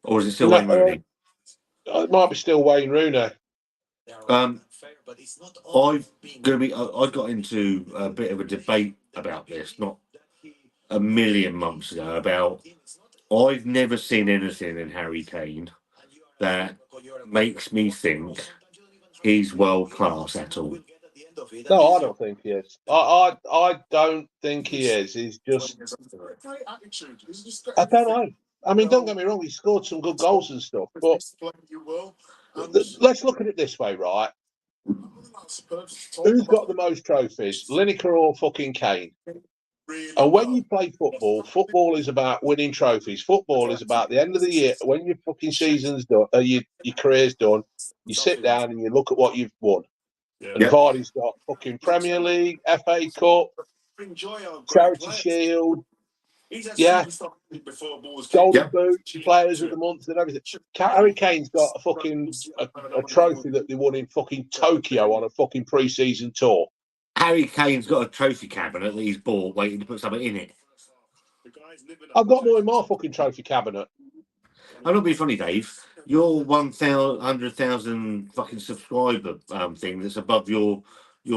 Or is it still Wayne Rooney? It might be still Wayne Rooney. I got into a bit of a debate about this, not a million months ago, about I've never seen anything in Harry Kane that makes me think he's world class at all. No, I don't think he is. I don't think he is. He's just. I don't know. I mean, don't get me wrong. He scored some good goals and stuff, but let's look at it this way, right? Who's got the most trophies, Lineker or fucking Kane? And when you play football, football is about winning trophies. Football is about the end of the year, when your fucking season's done, your career's done, you sit down and you look at what you've won. And Vardy's got fucking Premier League, FA Cup, Charity Shield, He's had Yeah. superstar before balls. Golden Yep. Boot, Players of the Month, and everything. Harry Kane's got a fucking a trophy that they won in fucking Tokyo on a fucking pre-season tour. Harry Kane's got a trophy cabinet that he's bought, waiting to put something in it. I've got more in my fucking trophy cabinet. I'm not being funny, Dave. Your 100,000 fucking subscriber thing that's above your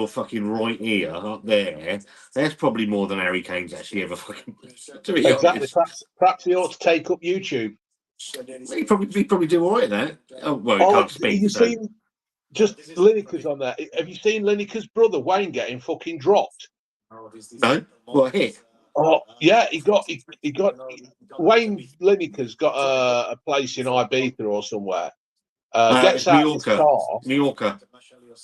fucking right ear up there, that's probably more than Harry Kane's actually ever fucking. To be Exactly. honest, Perhaps he ought to take up YouTube. he probably do all right at that. Oh well, he Oh, can't have speak. you So. seen just Lineker's on there? Have you seen Lineker's brother Wayne getting fucking dropped? No, what hit? Oh yeah, he got Wayne Lineker's got a place in Ibiza or somewhere. Gets out this car. New Yorker.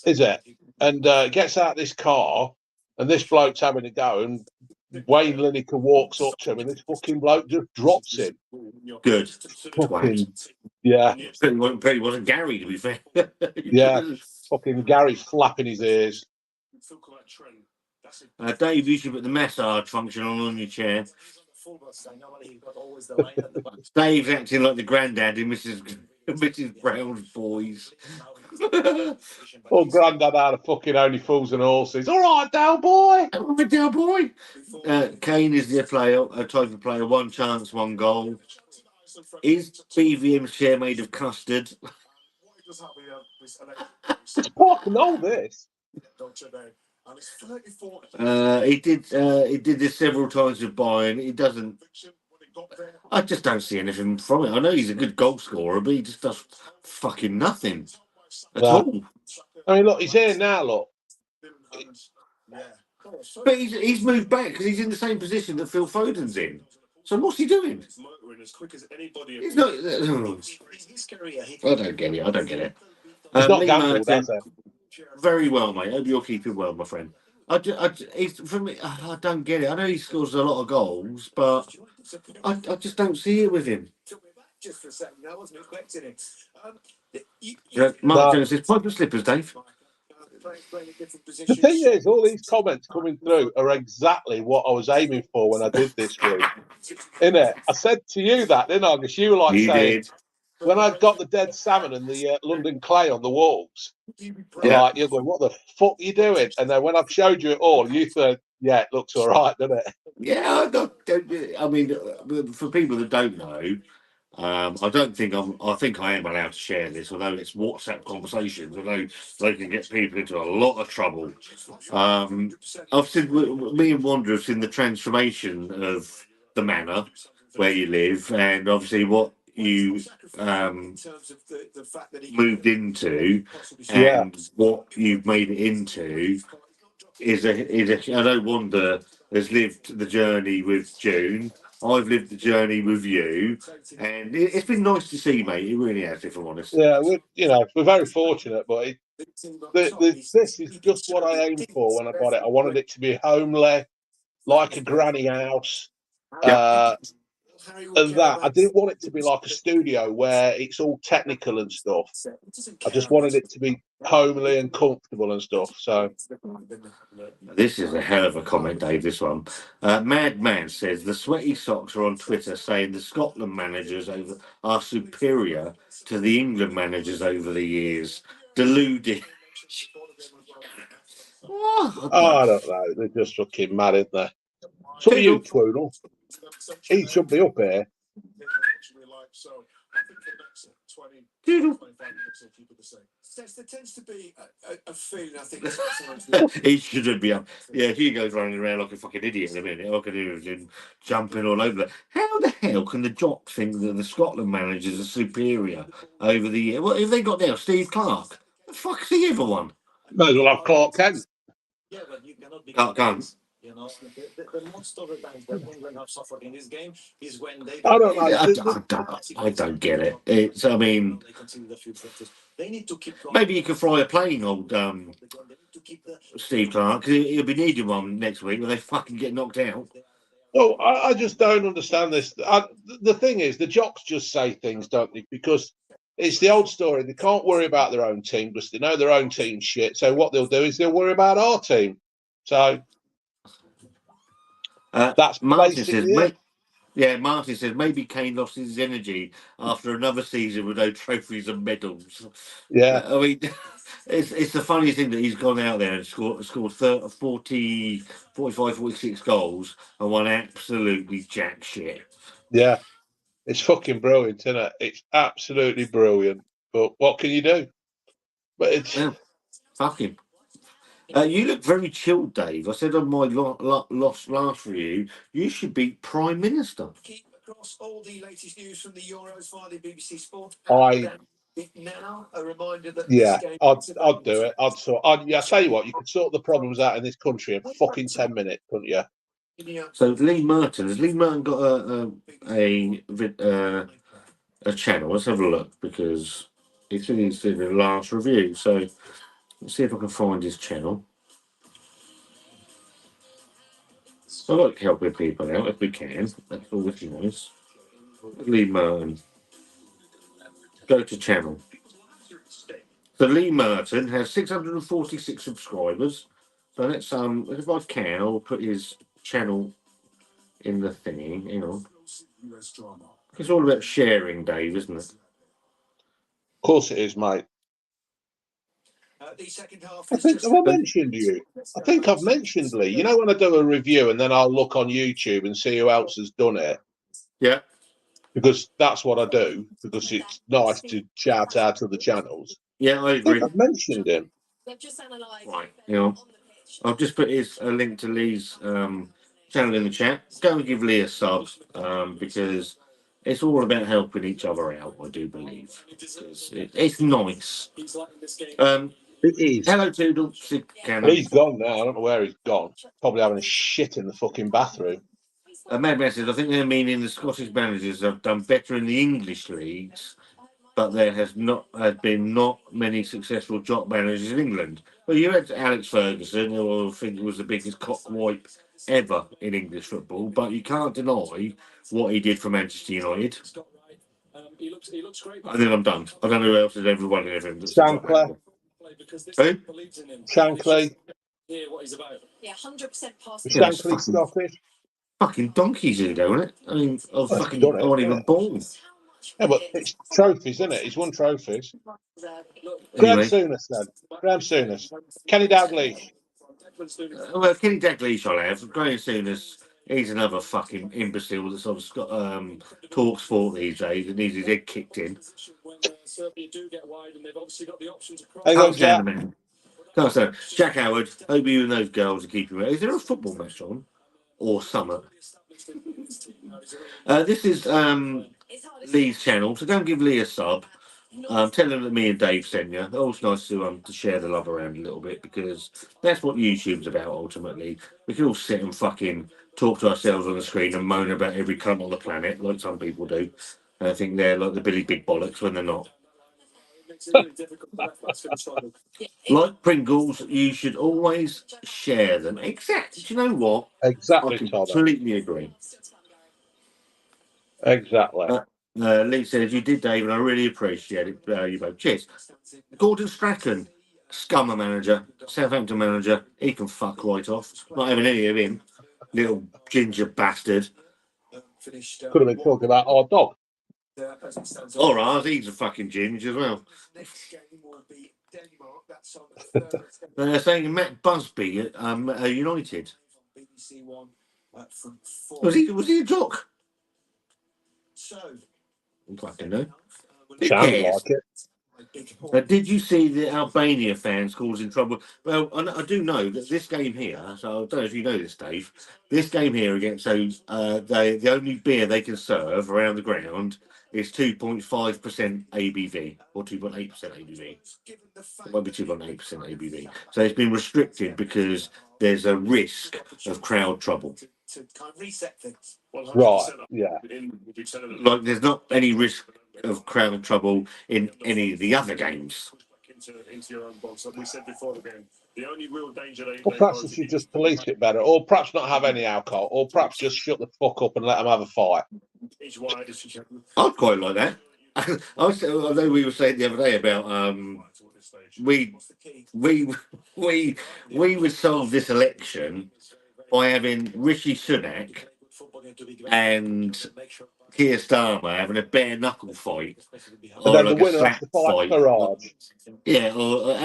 Is it? And gets out this car, and this bloke's having a go, and Wayne Lineker walks up to him, and this fucking bloke just drops him. Good. Fucking yeah, Pretty wasn't Gary, to be fair. yeah. Fucking Gary's flapping his ears. Dave, you should put the massage function on your chair. Dave's acting like the granddad in Mrs. Brown's Boys. Oh, Grandad out of fucking Only Fools and Horses. All right, Dale boy. Oh, dear boy. Kane is the player, a type of player, one chance, one goal. Is BVM's chair made of custard? It's fucking all this. He did this several times with Bayern. He doesn't. I just don't see anything from it. I know he's a good goal scorer, but he just does fucking nothing at all. I mean, look, he's here now. Look, But he's moved back because he's in the same position that Phil Foden's in. So what's he doing? He's not. I don't get it. I don't get it. he's not Lee gambled, Merton, has he? very well, mate. Hope you're keeping well, my friend. For me, I don't get it. I know he scores a lot of goals, but I just don't see it with him. Mark Jones says, "Pipe your slippers, Dave." The thing is, all these comments coming through are exactly what I was aiming for when I did this week. Innit? I said to you that, didn't I? Because you were like You saying, did. when I got the dead salmon and the London clay on the walls, Yeah. like, you're going, what the fuck are you doing? And then when I've showed you it all, you thought, yeah, it looks all right, doesn't it? Yeah, I mean, for people that don't know, I don't think I think I am allowed to share this, although it's WhatsApp conversations, although they can get people into a lot of trouble. I've seen, me and Wander have seen the transformation of the manor where you live, and obviously what you moved into, and what you've made it into is a. I know Wander has lived the journey with June. I've lived the journey with you, and it's been nice to see, mate. It really has, if I'm honest. Yeah, we're very fortunate, but this is just what I aimed for when I got it. I wanted it to be homely, like a granny house. And that I didn't want it to be like a studio where it's all technical and stuff. I just wanted it to be homely and comfortable and stuff. So this is a hell of a comment, Dave. This one, Madman says the sweaty socks are on Twitter saying the Scotland managers are superior to the England managers over the years. Deluded. I don't know. They're just fucking mad, aren't they? So are you, Twoodle. He should be up here. There tends to be a feeling, I think. He shouldn't be up. Yeah, if he goes running around like a fucking idiot in a minute, I could hear him jumping all over. How the hell can the Jocks think that the Scotland managers are superior over the year? What have they got now? Steve Clark? The fuck has he ever won? May as well have Clark Kent. Yeah, but you cannot be. Clark Kent. You know, the most of the times that England have suffered in this game is when they. I don't know. I don't get it. It's. I mean, they need to keep. Maybe you could fly a plane, old Steve Clark, because he'll be needing one next week when they fucking get knocked out. Well, I just don't understand this. The thing is, the Jocks just say things, don't they? Because it's the old story. They can't worry about their own team because they know their own team's shit. So what they'll do is they'll worry about our team. So that's Martin says, Yeah, Martin said maybe Kane lost his energy after another season with no trophies and medals. Yeah, I mean, it's the funniest thing that he's gone out there and scored 30, 40, 45, 46 goals and won absolutely jack shit. yeah. It's fucking brilliant, isn't it? It's absolutely brilliant. But what can you do? But it's Yeah, fuck him. You look very chilled, Dave. I said on my last review, you should be Prime Minister. Keep across all the latest news from the Euros via the BBC Sport I app. Now, a reminder that this yeah, game I'd do it. I tell you what, you could sort the problems out in this country in fucking 10 minutes, couldn't you? So Lee Merton, has Lee Merton got a channel? Let's have a look because it's in the last review. So let's see if I can find his channel. I like helping people out if we can. That's always nice. Lee Merton. Go to channel. So Lee Merton has 646 subscribers. So let's if I can, I'll put his channel in the thingy. Hang on. It's all about sharing, Dave, isn't it? Of course it is, mate. The second half I is think just have I mentioned you? I think I've mentioned Lee. You know when I do a review and then I'll look on YouTube and see who else has done it Yeah. because that's what I do because it's nice to shout out to the channels. Yeah, I I think agree. I've mentioned him. Right. You know, I've just put his a link to Lee's channel in the chat. Go and give Lee a sub because it's all about helping each other out. I do believe it's nice. It is. Hello, Toodle. Sid Well, Cannon. he's gone now. I don't know where he's gone. Probably having a shit in the fucking bathroom. Mad Message. I think they're meaning the Scottish managers have done better in the English leagues, but there has not been not many successful job managers in England. Well, you had Alex Ferguson, who I think was the biggest cockwipe ever in English football, but you can't deny what he did for Manchester United. he looks great. And then I'm done. I don't know who else has ever won anything that's a job Shankly. manager. Who? Shankly. Hear what he's about. Yeah, it's Shankly Scottish. fucking donkeys ago, isn't it? I mean, I Oh, he's fucking done I it. wasn't Yeah. even born. Yeah, but it's trophies, isn't it? He's won trophies. Graham Anyway, Souness then. Graham Souness. Kenny Dalglish. well, Kenny Dalglish I'll have. Graham Souness, he's another fucking imbecile that's obviously got talk sport these days and needs his head kicked in. Serbia do get wide, and they've obviously got the option to cross. Hang Can't on, stand Jack. the man. Can't stand. Jack Howard. Hope you and those girls are keeping it. Is there a football match on or summer? This is Lee's channel, so don't give Lee a sub. Tell him that me and Dave sent you. Always nice to share the love around a little bit because that's what YouTube's about ultimately. We can all sit and fucking talk to ourselves on the screen and moan about every cunt on the planet, like some people do. And I think they're like the Billy Big Bollocks when they're not. Like Pringles, you should always share them. Exactly. Do you know what? I Exactly, Todd. completely agree. Exactly. Lee says, you did, Dave, and I really appreciate it. You both. Cheers. Gordon Strachan, Scummer manager, Southampton manager. He can fuck right off. Not having any of him. Little ginger bastard. Could have been talking about our dog. All right, he's a fucking ginger as well. They're saying Matt Busby at United. Was he a jock? I fucking know. Who Sounds cares? like it. Did you see the Albania fans causing trouble? Well, I do know that this game here. So I don't know if you know this, Dave. This game here against the only beer they can serve around the ground is 2.5% ABV or 2.8% ABV. It won't be 2.8% ABV. So it's been restricted because there's a risk of crowd trouble. Right, yeah. Like there's not any risk of crowd trouble in any of the other games. Into your own box, like we said before the game. The only real danger they Or perhaps they should just police it better. Or perhaps not have any alcohol. Or perhaps just shut the fuck up and let them have a fight. I'd quite like that. I know we were saying the other day about we would solve this election by having Rishi Sunak and Keir Starmer having a bare knuckle fight, And or then like the a winner has slap to fight fight. Farage. Yeah,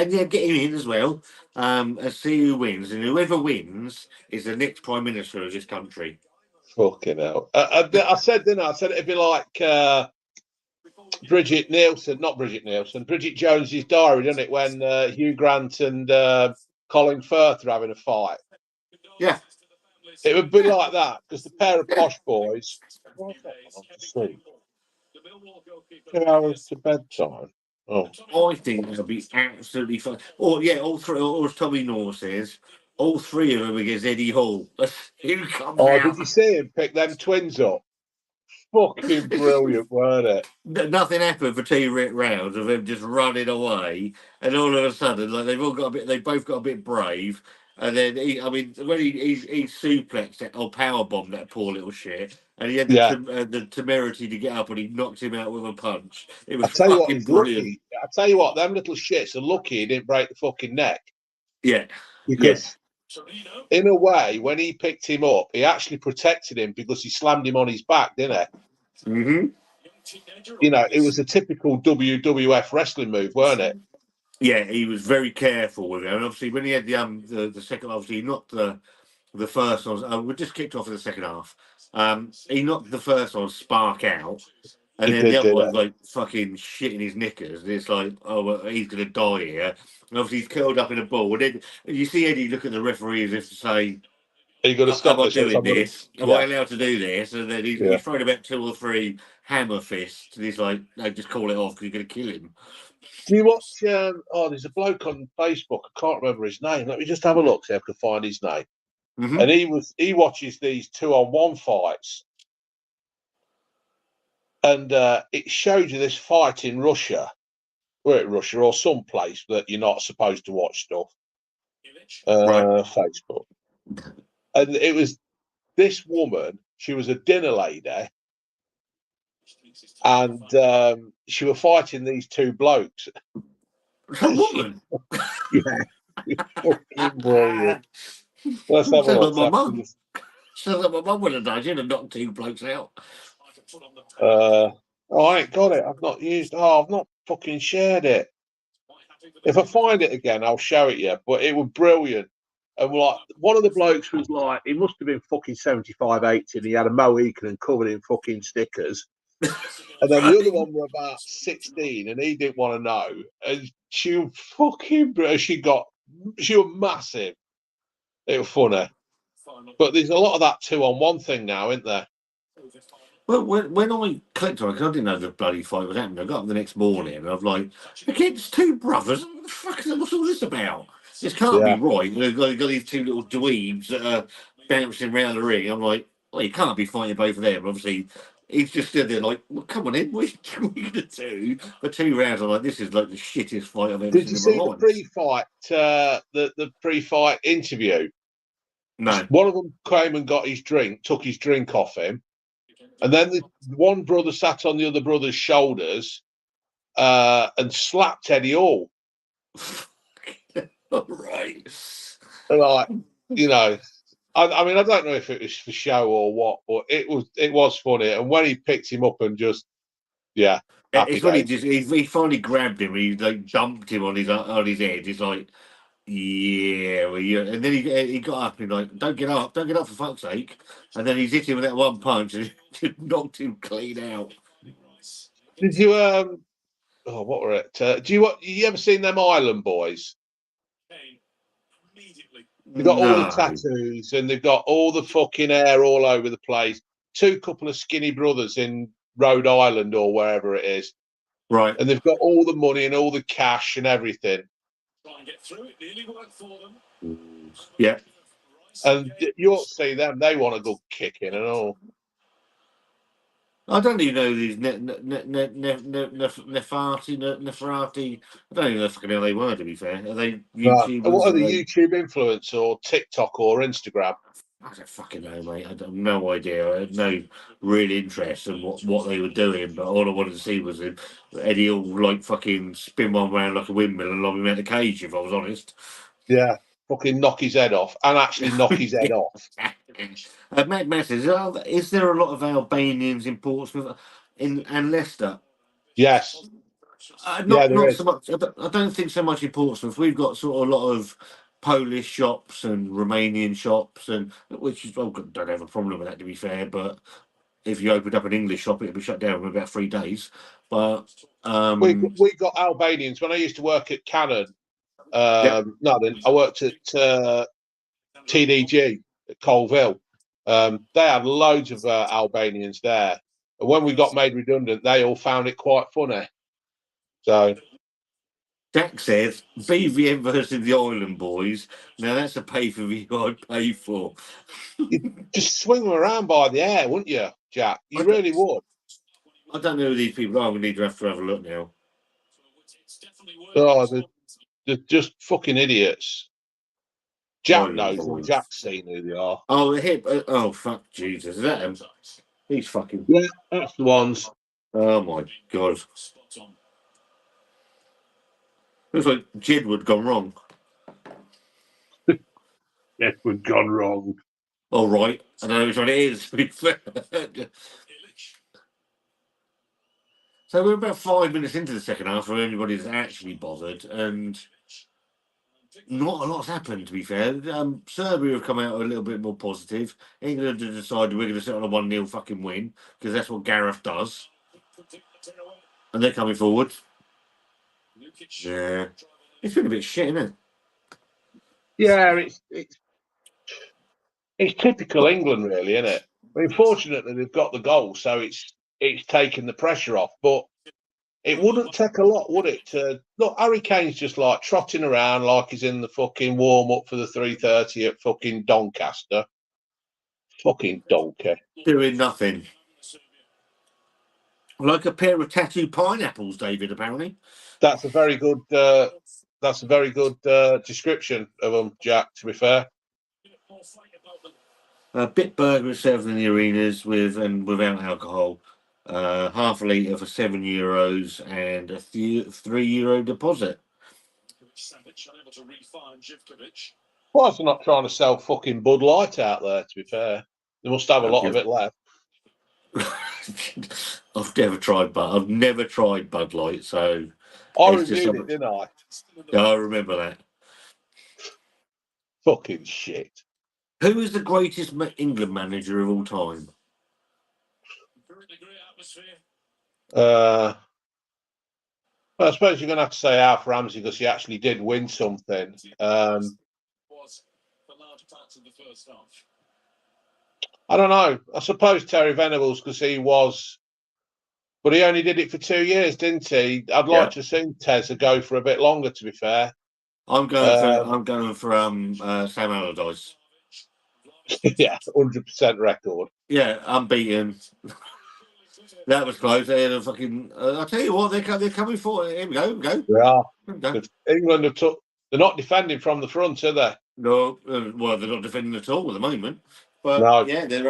and yeah, get him in as well. And see who wins, and whoever wins is the next prime minister of this country. Fucking hell. I said, didn't I? I said it'd be like Bridget Jones's Diary, didn't it? When Hugh Grant and Colin Firth are having a fight. Yeah. It would be like that because the pair of posh boys. Why is that one off to sleep? 2 hours to bedtime. Oh, I think that'll be absolutely fun. Or yeah, all three, or as Tommy Moore says, all three of them against Eddie Hall. Who comes oh, out? did you see him pick them twins up? Fucking brilliant, weren't it? Nothing happened for 2 rounds of them just running away, and all of a sudden, like they both got a bit brave, and then when he suplexed that or power bombed that poor little shit, and he had Yeah. the temerity to get up and he knocked him out with a punch. It I was tell you what, fucking he's brilliant. lucky. I tell you what, them little shits are lucky he didn't break the fucking neck. Yeah, because in a way, when he picked him up, he actually protected him because he slammed him on his back, didn't he? Mm-hmm. You know, it was a typical WWF wrestling move, weren't it? Yeah, he was very careful with it, and obviously when he had the second, obviously he knocked the first one. We just kicked off in the second half. He knocked the first one spark out, and He then the did other do one's that. like fucking shitting his knickers. And it's like, oh, well, he's gonna die here. And obviously he's curled up in a ball. And then you see Eddie look at the referee as if to say, Are you going to Am stop I this? Or doing somebody? this? Am I allowed to do this?" And then Yeah. he's thrown about 2 or 3 hammer fists, and he's like, "No, just call it off because you're gonna kill him." Do you watch? There's a bloke on Facebook. I can't remember his name. Let me just have a look. See if I can find his name. Mm-hmm. And he watches these 2-on-1 fights, and it shows you this fight in Russia, or some place that you're not supposed to watch stuff. Right. Facebook, and it was this woman. She was a dinner lady, and she was fighting these 2 blokes. A woman. Yeah, fucking brilliant. Let's have a Sounds look. like my mum. Sounds like my mum would have done. She'd have knocked 2 blokes out. I ain't got it. I've not used. Oh, I've not fucking shared it. If I find it again, I'll show it you. But it was brilliant. And like one of the blokes was like, he must have been fucking 75, 80, and he had a Mohican and covered in fucking stickers. And then the other one were about 16, and he didn't want to know. And she was fucking, she was massive. It was funny. But there's a lot of that 2-on-1 thing now, isn't there? Well, when I clicked on it, because I didn't know the bloody fight was happening, I got up the next morning and I was like, against 2 brothers? What the fuck what's all this about? This can't be right. They've got these 2 little dweebs that are bouncing around the ring. I'm like, well, you can't be fighting both of them. Obviously, he's just stood there like, well, come on in, what are you going to do? For 2 rounds, I'm like, this is like the shittest fight I've ever Did seen you in my see life. the pre-fight, the pre-fight interview? No. One of them came and got his drink, took his drink off him. And then the one brother sat on the other brother's shoulders and slapped Eddie Hall. Right. Like, you know, I mean, I don't know if it was for show or what, but it was funny. And when he picked him up and just, yeah. It's when he finally grabbed him and he like dumped him on his head. He's like, yeah, well, yeah. And then he got up and like, don't get up for fuck's sake. And then he's hit him with that one punch and just knocked him clean out. Did you what were it? You ever seen them Island Boys? They've got all the tattoos and they've got all the fucking hair all over the place. 2 couple of skinny brothers in Rhode Island or wherever it is. Right. And they've got all the money and all the cash and everything. Yeah. And you ought to see them. They want a good kicking and all. I don't even know these Neferati. I don't even know fucking how they were, to be fair. Are they YouTubers? What are the YouTube influence or TikTok or Instagram? I don't fucking know, mate. I have no idea. I had no real interest in what they were doing, but all I wanted to see was Eddie all like fucking spin one round like a windmill and lob him out the cage, if I was honest. Yeah, fucking knock his head off and actually knock his head off. Matt Masters, is there a lot of Albanians in Portsmouth and Leicester? Yes. Yeah, Not there not is. so much. I don't think so much in Portsmouth. We've got sort of a lot of Polish shops and Romanian shops, and which is, I don't have a problem with that, to be fair. But if you opened up an English shop, it'd be shut down in about 3 days. But We got Albanians when I used to work at Canon. Yep. No, then I worked at TDG at Colville. They had loads of Albanians there, and when we got made redundant, they all found it quite funny. So Jack says BVM versus the Island Boys. Now that's a pay per view I'd pay for. you just swing them around by the air, wouldn't you, Jack? You I really would. I don't know who these people are. We need to have a look now. Oh, they're just fucking idiots. Jack Island knows them. Boys. Jack's seen who they are. Oh, the hip. Oh, fuck Jesus. Is that him? He's fucking. Yeah, that's the ones. Oh, my God. Looks like Jedward gone wrong. Edward gone wrong. All right. I don't know which one it is. To be fair. So we're about 5 minutes into the second half where anybody's actually bothered, and not a lot's happened, to be fair. Serbia have come out a little bit more positive. England have decided we're going to sit on a 1-0 fucking win, because that's what Gareth does. And they're coming forward. Yeah. It's been a bit shit, isn't it? Yeah, it's typical England, really, isn't it? I mean, fortunately, they've got the goal, so it's taken the pressure off. But it wouldn't take a lot, would it? To look, Harry Kane's just like trotting around like he's in the fucking warm up for the 3:30 at fucking Doncaster. Fucking donkey. Doing nothing. Like a pair of tattooed pineapples, David, apparently. That's a very good. That's a very good description of them, Jack. To be fair. A bit burger served in the arenas with and without alcohol. Half a litre for €7 and a €3 deposit. Well, they're not trying to sell fucking Bud Light out there, to be fair. They must have a lot of it left. I've never tried Bud Light, so I reviewed it, didn't I? Yeah, I remember that. Fucking shit. Who is the greatest England manager of all time? Well, I suppose you're going to have to say Alf Ramsey because he actually did win something. I don't know. I suppose Terry Venables because he was, but he only did it for 2 years, didn't he? I'd like to see Tezza go for a bit longer. To be fair, I'm going for Sam Allardyce. Yeah, 100% record. Yeah, unbeaten. That was close. They had a fucking. I'll tell you what, they're coming for. Here we go. Yeah. England have took. They're not defending from the front, are they? No. Well, they're not defending at all at the moment. But no. Yeah, they're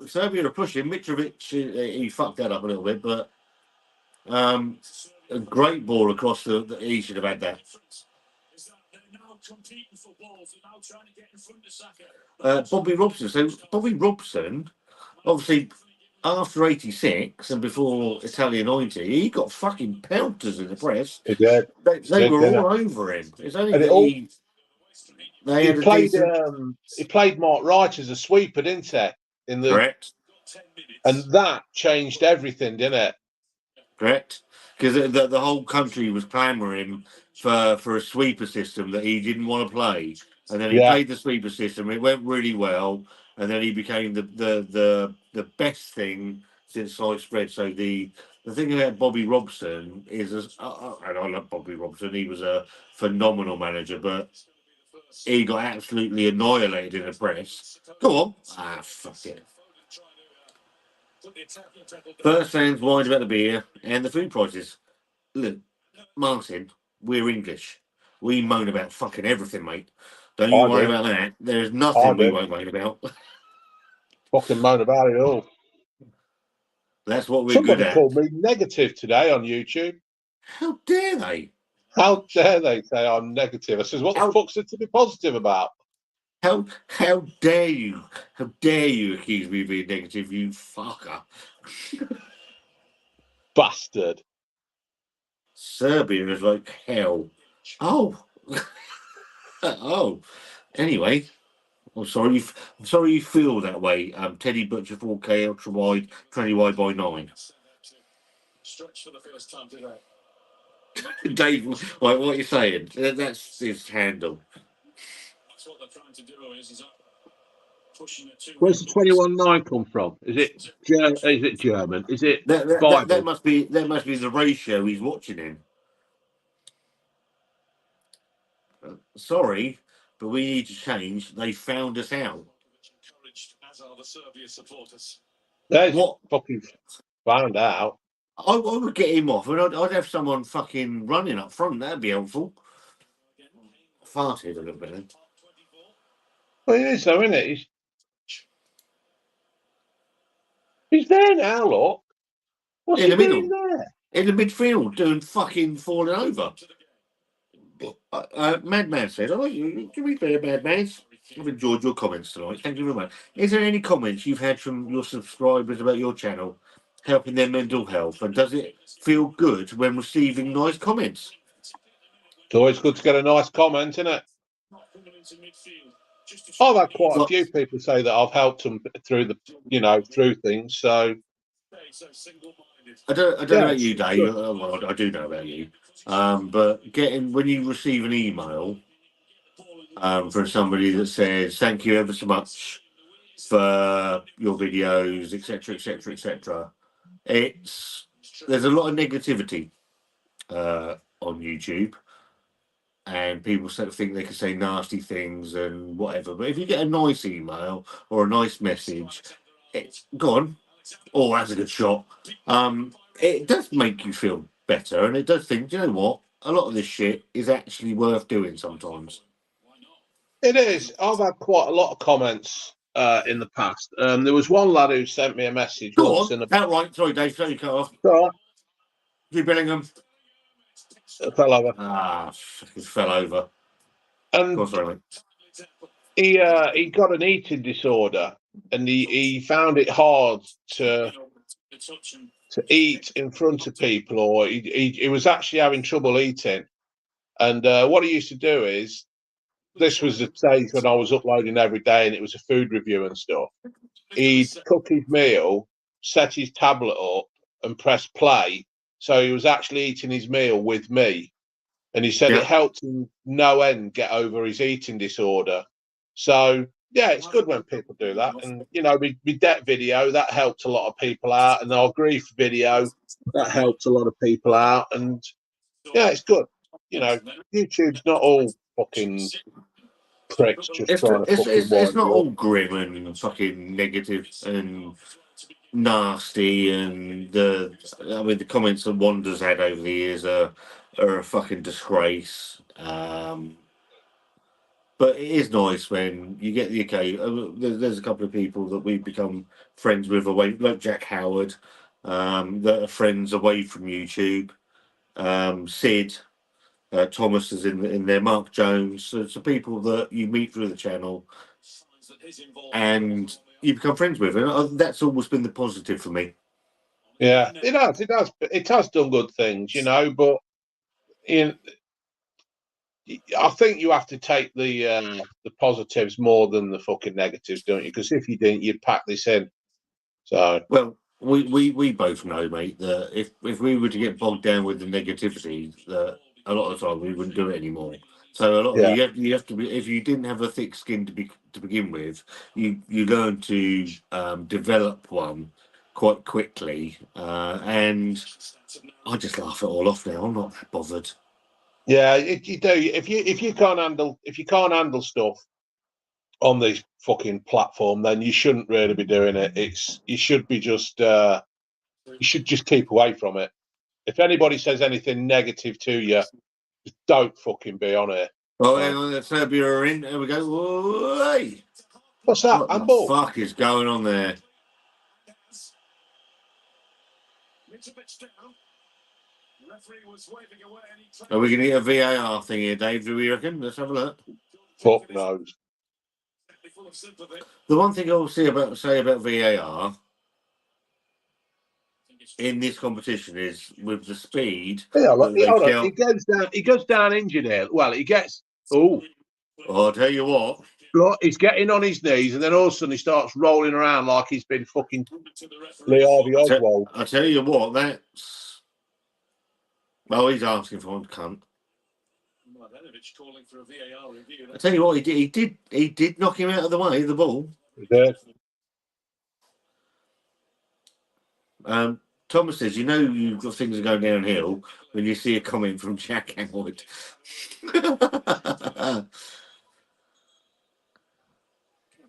Serbia are pushing. Mitrovic, he fucked that up a little bit, but a great ball across the. He should have had that. Bobby Robson. So Bobby Robson, obviously, after '86 and before Italia '90, he got fucking pelters in the press. He did. They were all over him. It's only that he played Mark Wright as a sweeper, didn't he? Correct. And that changed everything, didn't it? Correct. Because the whole country was clamouring for a sweeper system that he didn't want to play. And then he played the sweeper system. It went really well. And then he became the best thing since sliced bread. So the thing about Bobby Robson is, and I love Bobby Robson, he was a phenomenal manager, but he got absolutely annihilated in the press. Go on. Fuck it. First fans whined about the beer and the food prices. Look, Martin, we're English. We moan about fucking everything, mate. Don't you worry about that. There's nothing we won't moan about. Fucking moan about it all. That's what we're good at. Somebody called me negative today on YouTube. How dare they? How dare they say I'm negative? I says, what the fuck's it to be positive about? How dare you? How dare you accuse me of being negative, you fucker? Bastard. Serbia is like hell. Oh. Oh. Anyway, I'm sorry. I'm sorry you feel that way. Teddy Butcher 4K ultra wide 20 wide by 9. Stretch for the first time today. Dave, what are you saying? That's his handle. That's what they're trying to do. Is pushing it too. Where's the 21.9 come from? Is it German? Is it That Bible? must be the ratio he's watching in. Sorry, but we need to change. They found us out. Encouraged, as are the Serbia supporters. There's What? fucking found out. I would get him off, and I'd have someone fucking running up front. That'd be helpful. Farted a little bit. Then. Well, it is though, isn't it? He's there now, look. What's In he the doing middle, there? in the midfield, doing fucking falling over. Madman said, "Oh, you can be fair, Madman. I've enjoyed your comments tonight. Thank you very much. Is there any comments you've had from your subscribers about your channel, helping their mental health, and does it feel good when receiving nice comments?" It's always good to get a nice comment, isn't it? I've had quite a Well, few people say that I've helped them through through things. So I don't know yeah, about it's you, Dave. good. Well, I do know about you. But when you receive an email from somebody that says thank you ever so much for your videos, etc., etc., etc., there's a lot of negativity on YouTube, and people sort of think they can say nasty things and whatever. But if you get a nice email or a nice message, it's go on. Oh, that's a good shot. It does make you feel better, and it does think, do you know what? A lot of this shit is actually worth doing sometimes. It is. I've had quite a lot of comments in the past. There was one lad who sent me a message Go once on. in a. Outright. Sorry, Dave. Sorry, cut off. Right, Hugh Bellingham. it fell over, Fucking fell over. Go on, and sorry, mate. he got an eating disorder, and he found it hard to eat in front of people, or he was actually having trouble eating. And what he used to do is, this was the stage when I was uploading every day, and it was a food review and stuff. He'd cook his meal, set his tablet up, and press play. So he was actually eating his meal with me. And he said it Yeah. helped him no end get over his eating disorder. So, yeah, it's good when people do that. And, my debt video, that helped a lot of people out. And our grief video, that helped a lot of people out. And, yeah, it's good. YouTube's not all fucking pricks just trying to fucking It's wind not you up. all grim and fucking negative and nasty, and the comments that Wanda's had over the years are a fucking disgrace. But it is nice when you get the occasion. There's a couple of people that we've become friends with away, like Jack Howard, that are friends away from YouTube. Sid, Thomas is in there. Mark Jones. So it's the people that you meet through the channel, and you become friends with, and that's always been the positive for me. Yeah, it has done good things, but in I think you have to take the positives more than the fucking negatives, don't you? Because if you didn't, you'd pack this in. So Well, we both know, mate, that if we were to get bogged down with the negativity, that a lot of the time we wouldn't do it anymore. So a lot yeah, you have to be, if you didn't have a thick skin to begin with, you learn to develop one quite quickly, and I just laugh it all off now. I'm not that bothered. yeah, you do. If you can't handle stuff on this fucking platform, then you shouldn't really be doing it. You should just keep away from it. If anybody says anything negative to you, just don't fucking be on it. Oh, hang on, Serbia are in. There we go. Whoa, hey. What's that? What the Handball? fuck is going on there? Are we going to get a VAR thing here, Dave? Do we reckon? Let's have a look. Fuck knows. full of sympathy. The one thing I will say about VAR in this competition is with the speed Yeah, look, that they hold on. count. He goes down injured here. Well, he gets. Oh, I'll tell you what. look, he's getting on his knees, and then all of a sudden he starts rolling around like he's been fucking To the Lee referee. Harvey Oswald. I tell you what. That's. Well, he's asking for one cunt. Mladenovic calling for a VAR review. I tell you what, he did knock him out of the way, the ball. Thomas says, you know, you've got things are going downhill when you see a comment from Jack Howard. A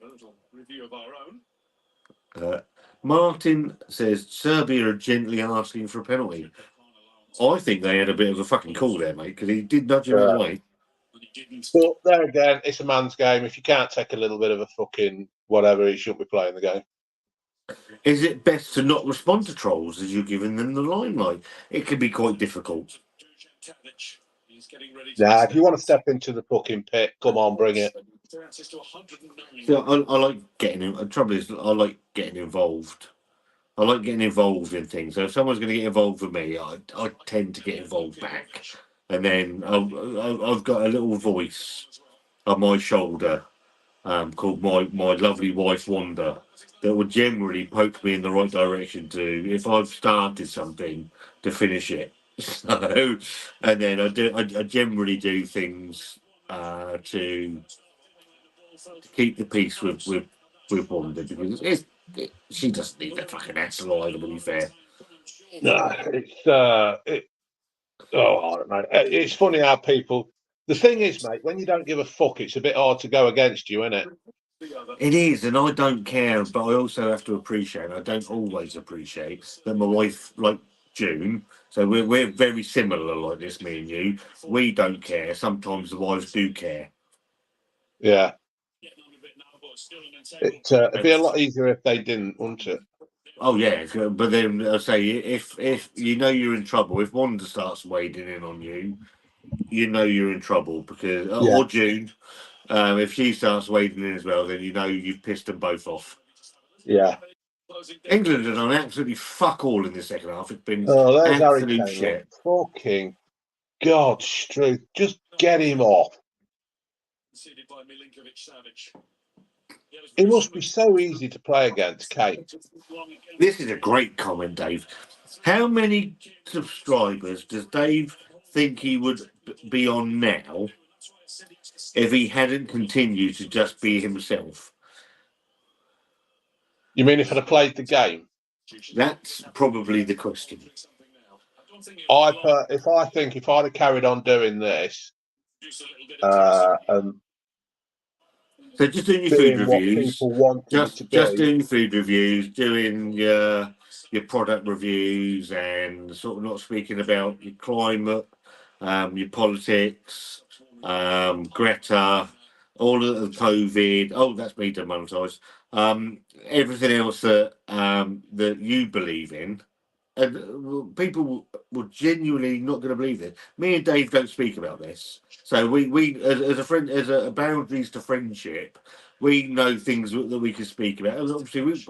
little review of our own. Martin says Serbia are gently asking for a penalty. I think they had a bit of a fucking call there, mate, because he did nudge him out of the way. But he didn't. But there again, it's a man's game. If you can't take a little bit of a fucking whatever, he shouldn't be playing the game. Is it best to not respond to trolls as you're giving them the limelight? It can be quite difficult. Tadic is getting ready to Nah, if you want to step into the fucking pit, come on, bring it. Access to 109. So I like getting in. The trouble is, I like getting involved. I like getting involved in things. So if someone's going to get involved with me, I tend to get involved back. And then I've got a little voice on my shoulder called my lovely wife Wanda that will generally poke me in the right direction to, if I've started something, to finish it. So, and then I generally do things to keep the peace with Wanda, because she doesn't need that fucking ass either, to be fair. No, it's oh, I don't know. It's funny how people. The thing is, mate, when you don't give a fuck, it's a bit hard to go against you, isn't it? It is, and I don't care, but I also have to appreciate, and I don't always appreciate, that my wife, like June, so we're very similar like this, me and you. We don't care. Sometimes the wives do care. Yeah. Getting on a bit now, but still an It'd be a lot easier if they didn't, wouldn't it? Oh yeah, but then I say, if you know you're in trouble, if Wanda starts wading in on you, you know you're in trouble, because Yeah. or June, if she starts wading in as well, then you know you've pissed them both off. Yeah. England have done absolutely fuck all in the second half. It's been Oh, there's Harry absolute Kane. shit. Fucking God's truth. Just get him off. Conceded by Milinkovic-Savic. It must be so easy to play against Kane. This is a great comment, Dave. How many subscribers does Dave think he would be on now if he hadn't continued to just be himself? You mean if I'd have played the game? That's probably the question. If I'd have carried on doing this, and So just doing your food doing what reviews, people wanted it to just be. doing food reviews, doing your product reviews, and sort of not speaking about your climate, your politics, Greta, all of the COVID. Oh, that's me demonetised. Everything else that that you believe in, and people were genuinely not going to believe this. Me and Dave don't speak about this, so we as a friend, as a boundaries to friendship, we know things that we can speak about. And obviously,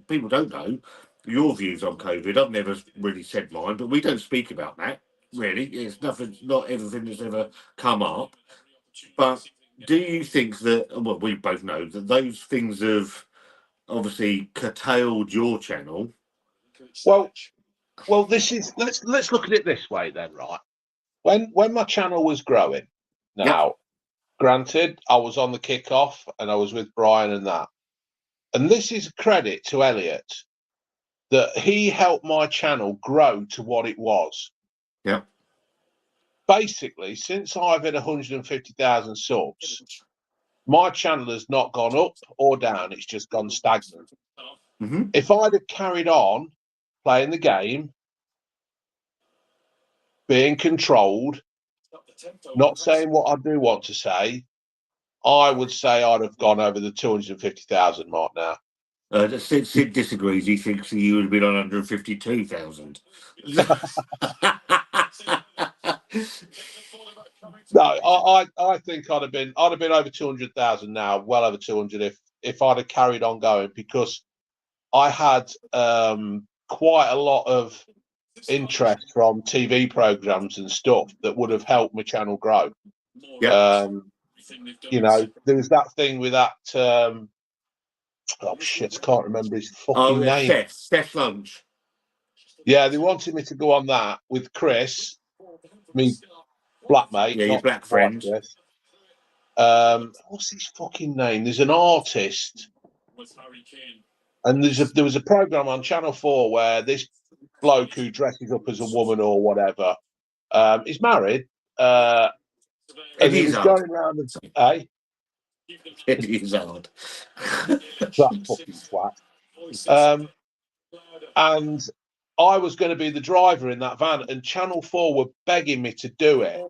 people don't know your views on COVID. I've never really said mine, but we don't speak about that. Really, it's nothing. Not everything that's ever come up. But do you think that? Well, we both know that those things have obviously curtailed your channel. Well, this is let's look at it this way then, right? When my channel was growing, now, granted, I was on the kickoff and I was with Brian and that, and this is a credit to Elliot that he helped my channel grow to what it was. Yeah. Basically, since I've hit 150,000 subs, my channel has not gone up or down; it's just gone stagnant. Mm-hmm. If I'd have carried on playing the game, being controlled, not saying what I do want to say, I would say I'd have gone over the 250,000 mark now. Sid disagrees. He thinks you would have been on 152,000. No, I think I'd have been over 200,000 now, well over 200 if I'd have carried on going, because I had quite a lot of interest from TV programs and stuff that would have helped my channel grow. Yeah. You know, there was that thing with that. Oh shit, I can't remember his fucking name. Steph's lunch. Yeah, they wanted me to go on that with Chris, me black mate, Yeah, your not black white friend. Chris. What's his fucking name? There's an artist, and there was a program on Channel 4 where this bloke who dresses up as a woman or whatever, is married, and Eddie it was Izzard. going around the Eddie Izzard. that fucking twat. And I was going to be the driver in that van, and Channel 4 were begging me to do it.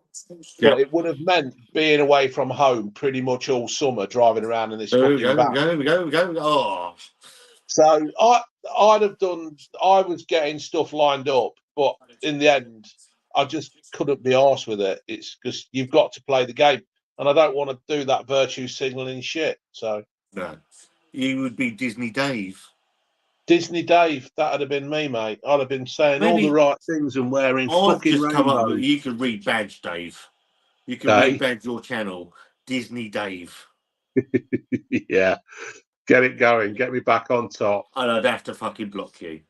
Yeah. But it would have meant being away from home pretty much all summer, driving around in this There we fucking go, van. go. Oh. So I'd have done. I was getting stuff lined up, but in the end, I just couldn't be arsed with it. It's because you've got to play the game, and I don't want to do that virtue signalling shit. So No. You would be Disney Dave. Disney Dave, that'd have been me, mate. I'd have been saying all the right things and wearing I've fucking just come up with, rainbows. you can rebadge Dave. You can Hey? rebadge your channel, Disney Dave. Yeah. Get it going. Get me back on top. And I'd have to fucking block you.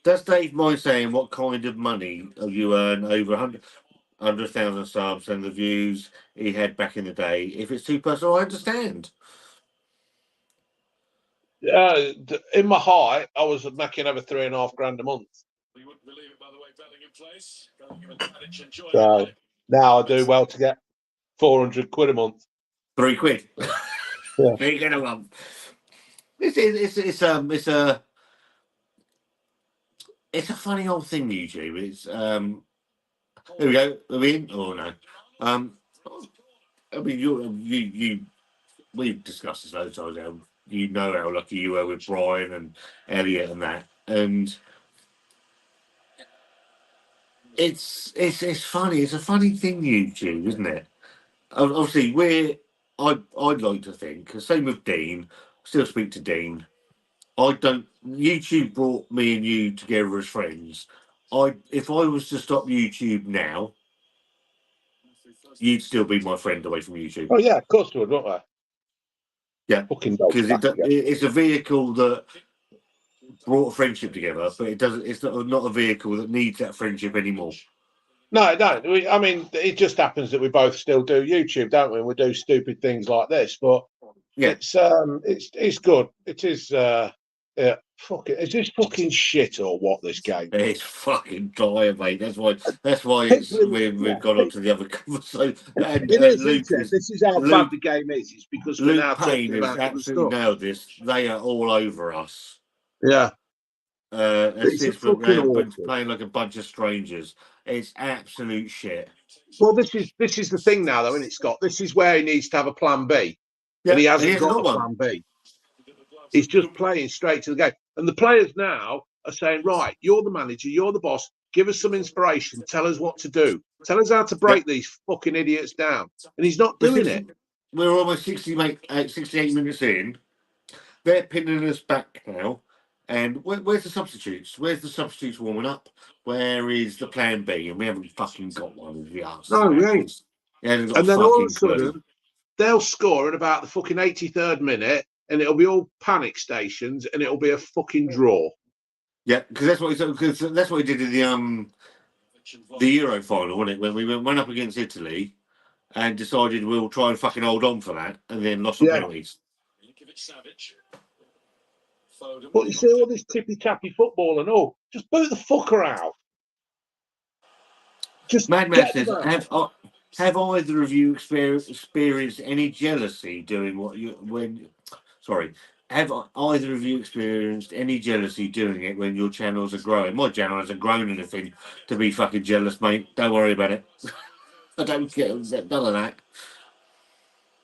Does Dave mind saying what kind of money you earn over 100,000 subs and the views he had back in the day? If it's too personal, I understand. In my height, I was making over $3.5 grand a month. So now I do well to get 400 quid a month. £3. Yeah. There you go, a month. It's a funny old thing, YouTube. It's here we go. Are we in? Oh no. I mean, we've discussed this loads of times. You know how lucky you were with Brian and Elliot and that, and it's funny. It's a funny thing, YouTube, isn't it? Obviously, I'd like to think. Same with Dean. Still speak to Dean. I don't. YouTube brought me and you together as friends. If I was to stop YouTube now, you'd still be my friend away from YouTube. Oh, yeah, of course I would, wouldn't I? Yeah, fucking dogs because back again. it's a vehicle that brought a friendship together, but it doesn't. It's not a vehicle that needs that friendship anymore. No, it don't. I mean, it just happens that we both still do YouTube, don't we? And we do stupid things like this, but Yeah, it's good. It is. Yeah, fuck it. Is this fucking shit or what? This game? it's fucking dire, mate. That's why we've gone on to the other conversation. And It is, Luke isn't it? This is how bad the game is. It's because we're Luke now Payne talking has about other absolutely stuff. nailed this. They are all over us. Yeah, And it's since fucking we're awful. playing like a bunch of strangers, it's absolute shit. Well, this is the thing now, though, isn't it, Scott? This is where he needs to have a plan B, Yeah, and he hasn't hasn't got a one. plan B. He's just playing straight to the game, and the players now are saying, "Right, you're the manager, you're the boss. Give us some inspiration. Tell us what to do. Tell us how to break these fucking idiots down." And he's not doing it. We're almost 68 minutes in. They're pinning us back now. And where's the substitutes? Where's the substitutes warming up? Where is the plan B? And we haven't fucking got one. If you ask. No, we ain't. And then all of a sudden, they'll score at about the fucking 83rd minute, and it'll be all panic stations, and it'll be a fucking draw. Yeah, because that's what he did in the Euro final, wasn't it? When we went up against Italy and decided we'll try and fucking hold on for that, and then lost the penalties. But you see all this tippy-tappy football and all, just boot the fucker out. Just Madman says, have either of you experienced any jealousy doing have either of you experienced any jealousy doing it when your channels are growing? My channel hasn't grown anything to be fucking jealous, mate. Don't worry about it. I don't get none of that.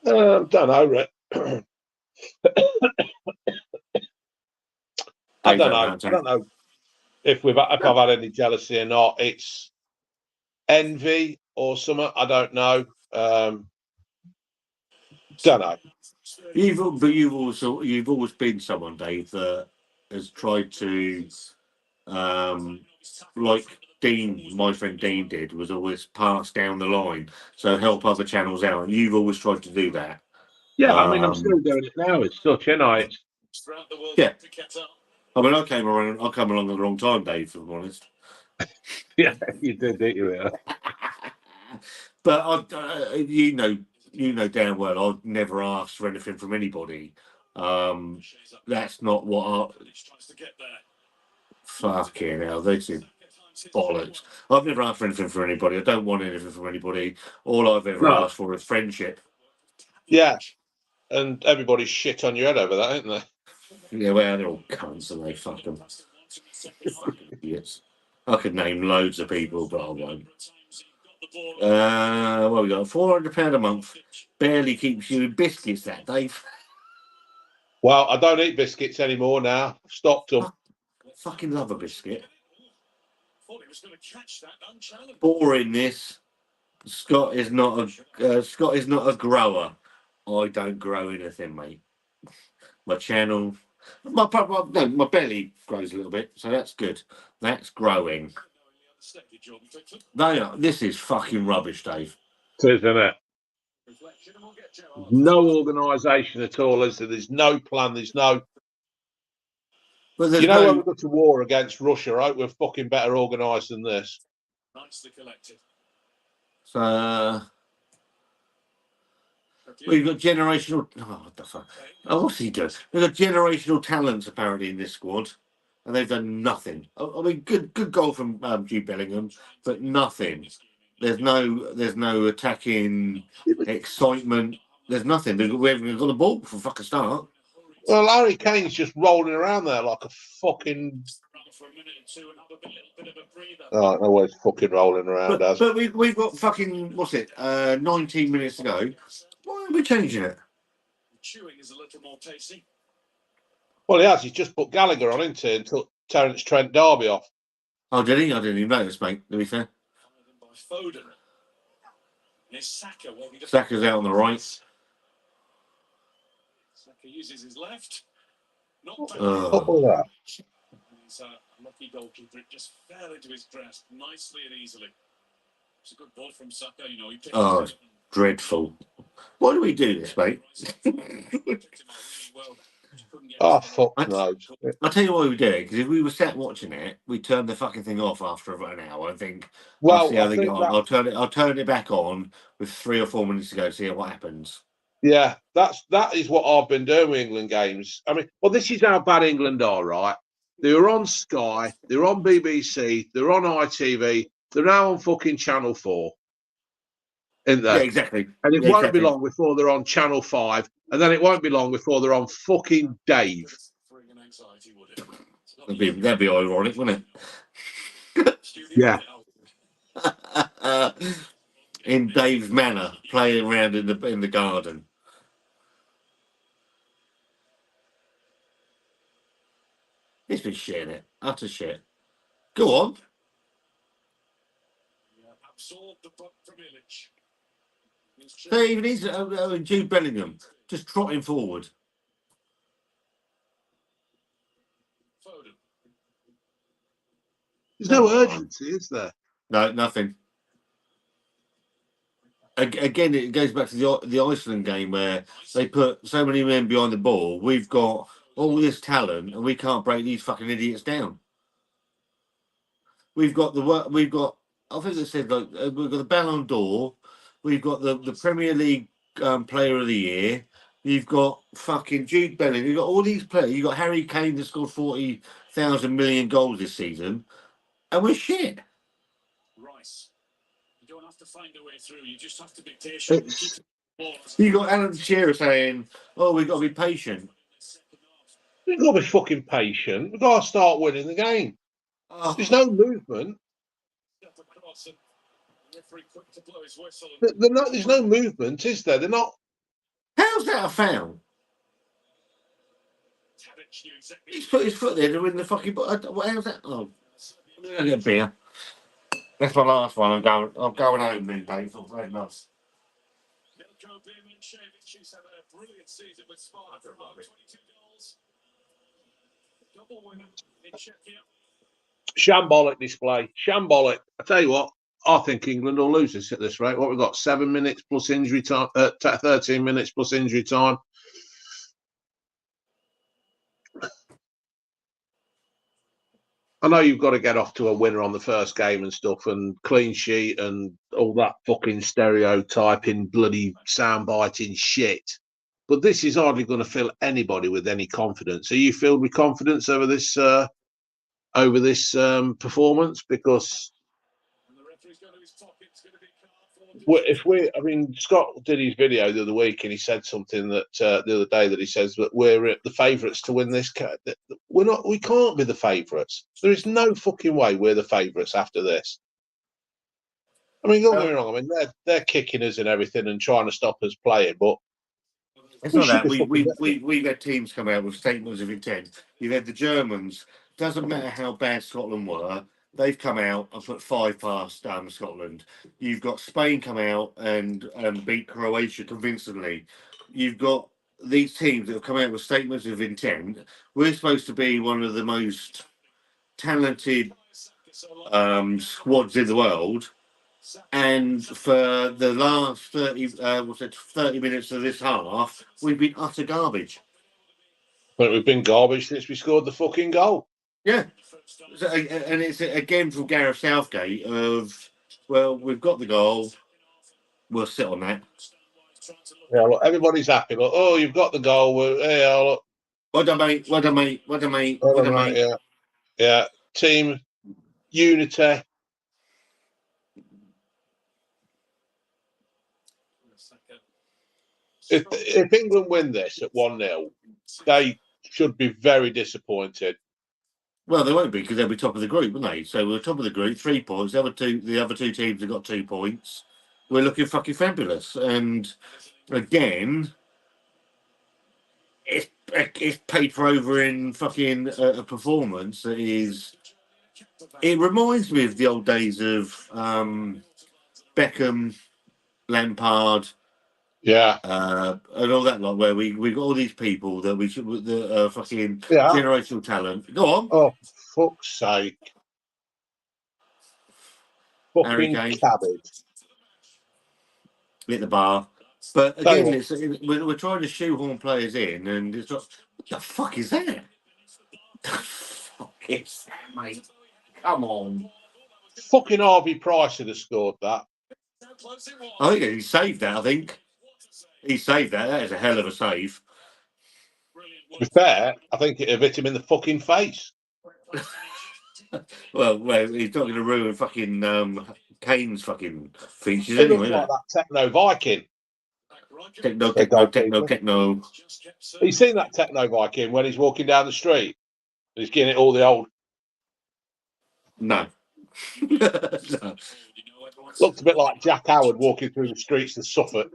Don't know, Rick. I don't know if I've had any jealousy or not. It's envy or something. I don't know. Don't know. You've always been someone, Dave, that has tried to, like Dean, my friend Dean did, was always pass down the line, so help other channels out. And you've always tried to do that. Yeah, I mean, I'm still doing it now as such, ain't I? Yeah. I mean, I came along at the wrong time, Dave, if I'm honest. Yeah, you did, didn't you? Yeah. But you know damn well I've never asked for anything from anybody. That's not what I. Fucking hell, this is bollocks. I've never asked for anything from anybody. I don't want anything from anybody. All I've ever No. asked for is friendship. Yeah, and everybody's shit on your head over that, ain't they? Yeah, well, they're all cunts and they fuck them. Fucking idiots. I could name loads of people, but I won't. What we got? £400 a month. Barely keeps you in biscuits, that Dave. Well, I don't eat biscuits anymore now. I've stopped them. Fucking love a biscuit. Boring this. Scott is not a grower. I don't grow anything, mate. My channel, my belly grows a little bit, so that's good. That's growing. No, this is fucking rubbish, Dave. Isn't it? No organisation at all, is there? There's no plan. There's no. But there's You know, no. when we go to war against Russia, right? We're fucking better organised than this. Nicely collected. So we've got generational. Oh, what the fuck? Oh, what's he doing? We've got generational talents apparently in this squad, and they've done nothing. I mean, good goal from Jude Bellingham, but nothing. There's no attacking excitement. There's nothing. We haven't got the ball for fucking start. Well, Harry Kane's just rolling around there like a fucking. Oh, no way, he's fucking rolling around. But we've got fucking 19 minutes to go. Why aren't we changing it? Chewing is a little more tasty. Well, he has. He's just put Gallagher on, isn't he, and took Terence Trent D'Arby off. Oh, did he? I didn't even notice, mate. To be fair. By Foden. There's Saka. Saka's out on the right. Saka uses his left. Not bad. That. He's a lucky goalkeeper. It just fell into his grasp nicely and easily. It's a good ball from Saka. You know, he picked it's dreadful. Why do we do this, mate? Oh, fuck no. I'll tell you why we do it, because if we were sat watching it, we'd turn the fucking thing off after about an hour and think, Well, I'll see how they get on. I'll turn it back on with 3 or 4 minutes to go to see what happens. Yeah, that is what I've been doing with England games. I mean, well, this is how bad England are, right? They were on Sky, they're on BBC, they're on ITV, they're now on fucking Channel 4. Isn't they? Yeah, exactly. And it won't be long before they're on Channel 5, and then it won't be long before they're on fucking Dave. That'd be ironic, wouldn't it? Yeah. In Dave's manner, playing around in the garden. He's been shitting it. Utter shit. Go on. So even he's Jude Bellingham just trotting forward. There's no urgency, is there? No, nothing. Again, it goes back to the Iceland game where they put so many men behind the ball. We've got all this talent, and we can't break these fucking idiots down. We've got I think they said we've got the Ballon d'Or, we've got the Premier League Player of the Year, you've got fucking Jude Bellingham, you've got all these players, you've got Harry Kane that scored 40,000 million goals this season, and we're shit. Rice. You don't have to find a way through, you just have to be patient. You got Alan Shearer saying, "Oh, we've got to be patient." We've got to be fucking patient. We've got to start winning the game. There's no movement. There's no movement, is there? They're not. How's that a foul? He's put his foot there to win the fucking. How's that? Oh, I'm gonna get a beer. That's my last one. I'm going home then, Dave. I've had enough. She's had a brilliant season with Sparta. 22 goals. Double winner in Czechia. Shambolic display. Shambolic. I tell you what, I think England will lose this at this rate. What we've got, 7 minutes plus injury time, 13 minutes plus injury time. I know you've got to get off to a winner on the first game and stuff, and clean sheet and all that fucking stereotyping, bloody soundbiting shit. But this is hardly going to fill anybody with any confidence. Are you filled with confidence over this performance? Because I mean, Scott did his video the other week, and he said something that the other day that he says that we're the favourites to win this. We're not. We can't be the favourites. There is no fucking way we're the favourites after this. I mean, don't get me wrong. I mean, they're kicking us and everything and trying to stop us playing, but it's not that we've had teams come out with statements of intent. You've had the Germans. Doesn't matter how bad Scotland were. They've come out and put 5 past Scotland. You've got Spain come out and beat Croatia convincingly. You've got these teams that have come out with statements of intent. We're supposed to be one of the most talented squads in the world. And for the last 30 minutes of this half, we've been utter garbage. But we've been garbage since we scored the fucking goal. Yeah. So, and it's again from Gareth Southgate of, well, we've got the goal, we'll sit on that. Yeah, look, everybody's happy. Look, oh, you've got the goal. Yeah, look. Well done, mate. Well done, mate. Well done, mate. Well done, mate. Yeah. Team unity. If England win this at 1-0, they should be very disappointed. Well, they won't be because they'll be top of the group, won't they? So we're top of the group, 3 points. The other two teams have got 2 points. We're looking fucking fabulous. And again, it's paid for over in fucking a performance that is. It reminds me of the old days of Beckham, Lampard. Yeah. And all that lot where we got all these people that we should the fucking generational talent. Go on. Oh, for fuck's sake. Fucking cabbage. Hit the bar. But again, we're trying to shoehorn players in, and it's not. What the fuck is that? The fuck is that, mate? Come on. Fucking Harvey Price would have scored that. I think he saved that, I think. He saved that. That is a hell of a save. To be fair, I think it hit him in the fucking face. well, he's not going to ruin fucking Kane's fucking features It anyway. looks like that Techno Viking. Techno. You seen that Techno Viking when he's walking down the street? He's getting it all the old. No. No. Looks a bit like Jack Howard walking through the streets of Suffolk.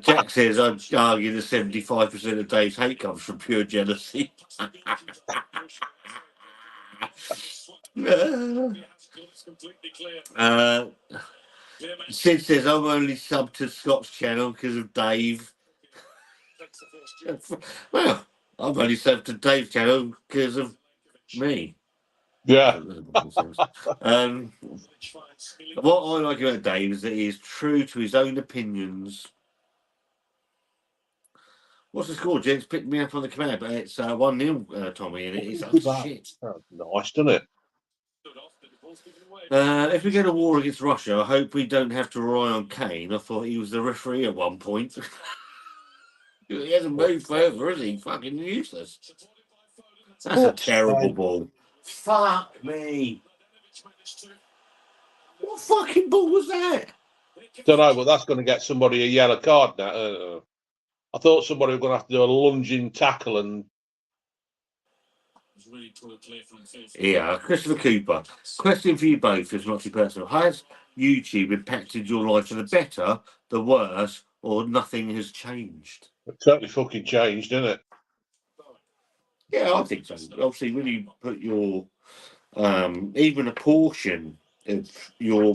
Jack says, I'd argue that 75% of Dave's hate comes from pure jealousy. Sid says, I'm only subbed to Scott's channel because of Dave. Well, I've only subbed to Dave's channel because of me. Yeah. What I like about Dave is that he is true to his own opinions. What's the score, gents? Pick me up on the command, but it's 1-0, Tommy, and it's shit. Oh, nice, doesn't it? If we go to war against Russia, I hope we don't have to rely on Kane. I thought he was the referee at one point. He hasn't moved further, is he? Fucking useless. That's a terrible ball. Fuck me. What fucking ball was that? Don't know, but that's going to get somebody a yellow card now. I thought somebody was going to have to do a lunging tackle and. Yeah, Christopher Cooper. Question for you both, if not too personal. Has YouTube impacted your life for the better, the worse, or nothing has changed? It's certainly fucking changed, isn't it? Yeah, I think so. Obviously, when you put your even a portion of your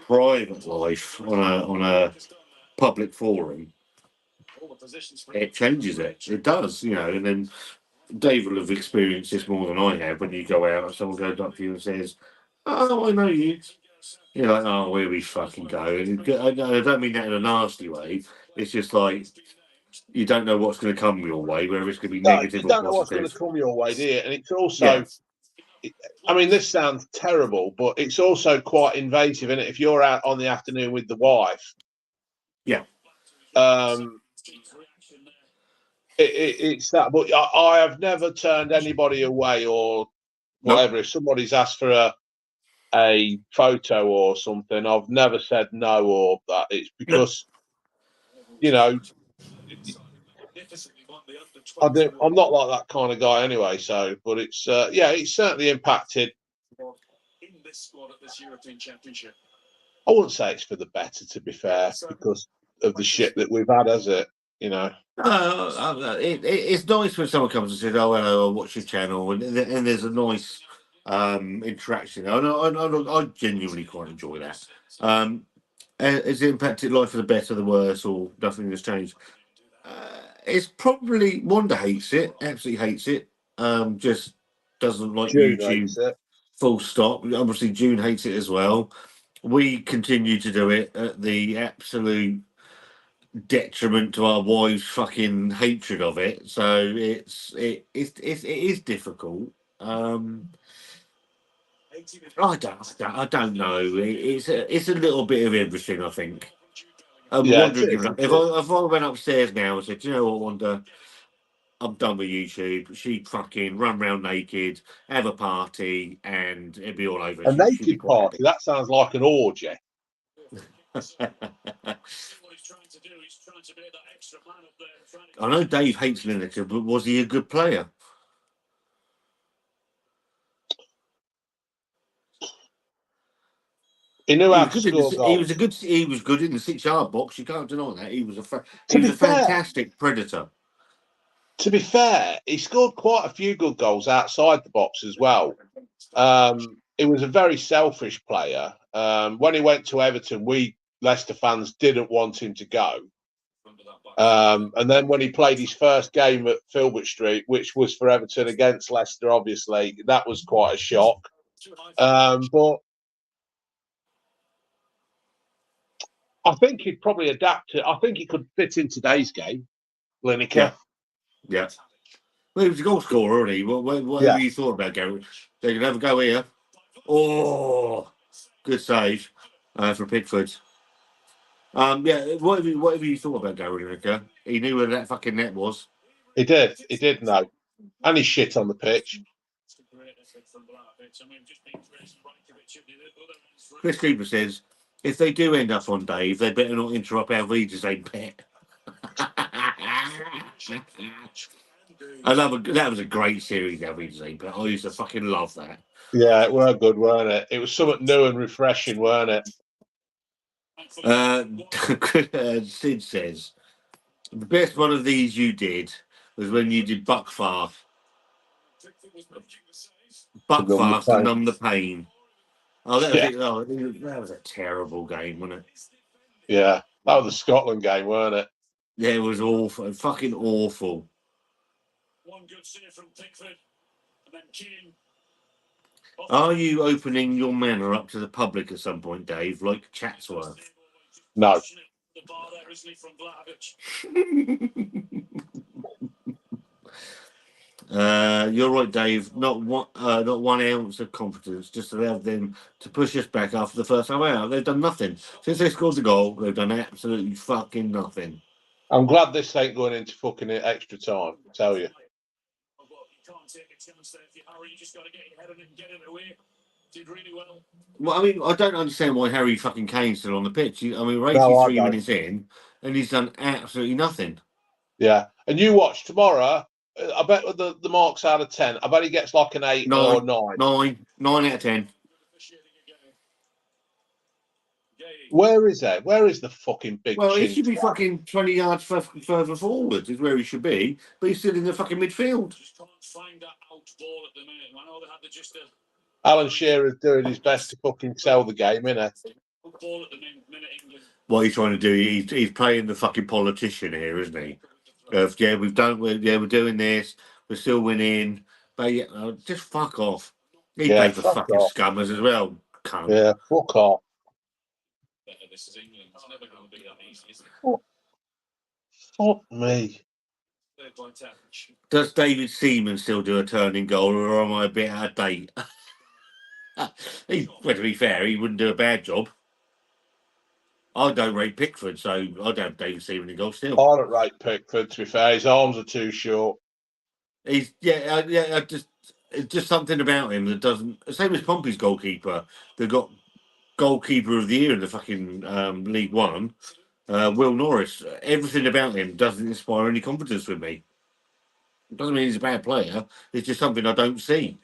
private life on a public forum, All the positions for it changes it. It does, and then Dave will have experienced this more than I have when you go out and someone goes up to you and says, "Oh, I know you." You're like, "Oh, where we fucking go?" And I don't mean that in a nasty way. It's just like you don't know what's going to come your way, whether it's going to be No, negative you or don't know what's going positive. to come your way, do you? And it's Yeah, also, I mean, this sounds terrible, but it's also quite invasive, isn't it? If you're out on the afternoon with the wife, yeah, it's that. But I have never turned anybody away or no, whatever. If somebody's asked for a photo or something, I've never said no or that. It's no. because, you know, I'm not like that kind of guy anyway. So, but it's it's certainly impacted. in this squad at this European Championship. I wouldn't say it's for the better, to be fair, because of the shit that we've had, has it? You know. It's nice when someone comes and says, "Oh, hello, I watch your channel," and there's a nice interaction. I genuinely quite enjoy that. Has it impacted life for the better, the worse, or nothing has changed? It's probably Wanda hates it, absolutely hates it. Just doesn't like June YouTube. hates it. Full stop. Obviously, June hates it as well. We continue to do it at the absolute detriment to our wives' fucking hatred of it. So it is difficult. I don't know. It's a little bit of everything. I think. Yeah, Wonder it given is. up. It is. If I went upstairs now and said, "Do you know what, Wanda? I'm done with YouTube." She'd fucking run round naked, have a party, and it'd be all over. A She'd be naked quite party. happy. That sounds like an orgy. I know Dave hates Lineker, but was he a good player? He knew He how was to good score goals. He was good in the 6 yard box. You can't deny that. He To was be a fair, fantastic predator. he scored quite a few good goals outside the box as well. He was a very selfish player. When he went to Everton, we Leicester fans didn't want him to go. And then when he played his first game at Filbert Street, which was for Everton against Leicester, obviously, that was quite a shock. But I think he'd probably adapt it. I think he could fit in today's game, Lineker. Yeah. Yeah. Well, he was a goal scorer, wasn't he? Whatever you thought about Gary, they could have a go here. Oh, good save for Pickford. Whatever you thought about Gary Lineker, he knew where that fucking net was. He did. He did know. And he's shit on the pitch. Chris Cooper says, if they do end up on Dave, they better not interrupt our Reader's Aid bet. That was a great series, our Reader's Aid bet. I used to fucking love that. Yeah, it were good, weren't it? It was something new and refreshing, weren't it? Sid says, the best one of these you did was when you did Buckfast. Buckfast to numb the pain. Oh, that was it. Oh, that was a terrible game, wasn't it? Yeah, that was the Scotland game, weren't it? Yeah, it was awful. Fucking awful. One good save from Pickford, and then Keane. Are you opening your manor up to the public at some point, Dave, like Chatsworth? No. The bar there, isn't he, from Vlahovic? You're right, Dave. Not 1 ounce of confidence. Just allowed them to push us back after the first time out. They've done nothing since they scored the goal. They've done absolutely fucking nothing. I'm glad this ain't going into fucking extra time. I tell you. You can't take a chance there if you hurry. You just got to get your head on it and get it away. Did really well. Well, I mean, I don't understand why Harry fucking Kane's still on the pitch. I mean, we're No, 83 minutes in, and he's done absolutely nothing. Yeah, and you watch tomorrow. I bet with the marks out of 10, I bet he gets like an 8 or 9. 9 out of 10. Where is that? Where is the fucking big Well, he chin? should be fucking 20 yards further forward is where he should be, but he's still in the fucking midfield. Just can't find that out ball at the minute. I know they had just Alan Shearer's doing his best to fucking sell the game, innit? Football at the minute, England. What he's trying to do, he's playing the fucking politician here, isn't he? Of we're doing this, we're still winning, but yeah, just fuck off. He Yeah, plays for fuck fucking off. scummers as well, cunt. Yeah, fuck off. This is England. It's never going to be that easy, is it? Fuck me. Third by touch. Does David Seaman still do a turning goal, or am I a bit out of date? Well, to be fair, he wouldn't do a bad job. I don't rate Pickford, so I'd have David Seaman in goal still. I don't rate Pickford, to be fair. His arms are too short. He's just something about him that doesn't. Same as Pompey's goalkeeper. They got goalkeeper of the year in the fucking League One. Will Norris. Everything about him doesn't inspire any confidence with me. Doesn't mean he's a bad player. It's just something I don't see.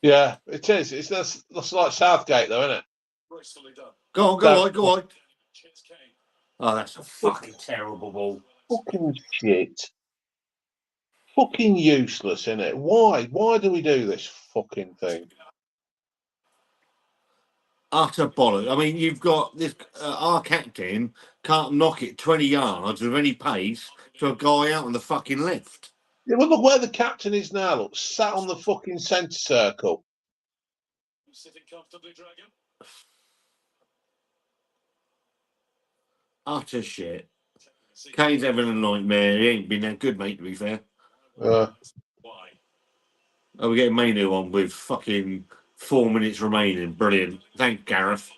Yeah, it is. That's like Southgate, though, isn't it? Gracefully done. Go on. Here's Kane. Oh, that's a fucking terrible ball. Fucking shit. Fucking useless, isn't it? Why? Why do we do this fucking thing? Utter bollocks. I mean, you've got this. Our captain can't knock it 20 yards with any pace to a guy out on the fucking left. Yeah, well, look where the captain is now. Look, sat on the fucking centre circle. Sitting comfortably, Dragon. Utter shit. Kane's having a nightmare. He ain't been that good, mate, to be fair. Why? Oh, we're getting Mainu on with fucking 4 minutes remaining. Brilliant. Thank Gareth.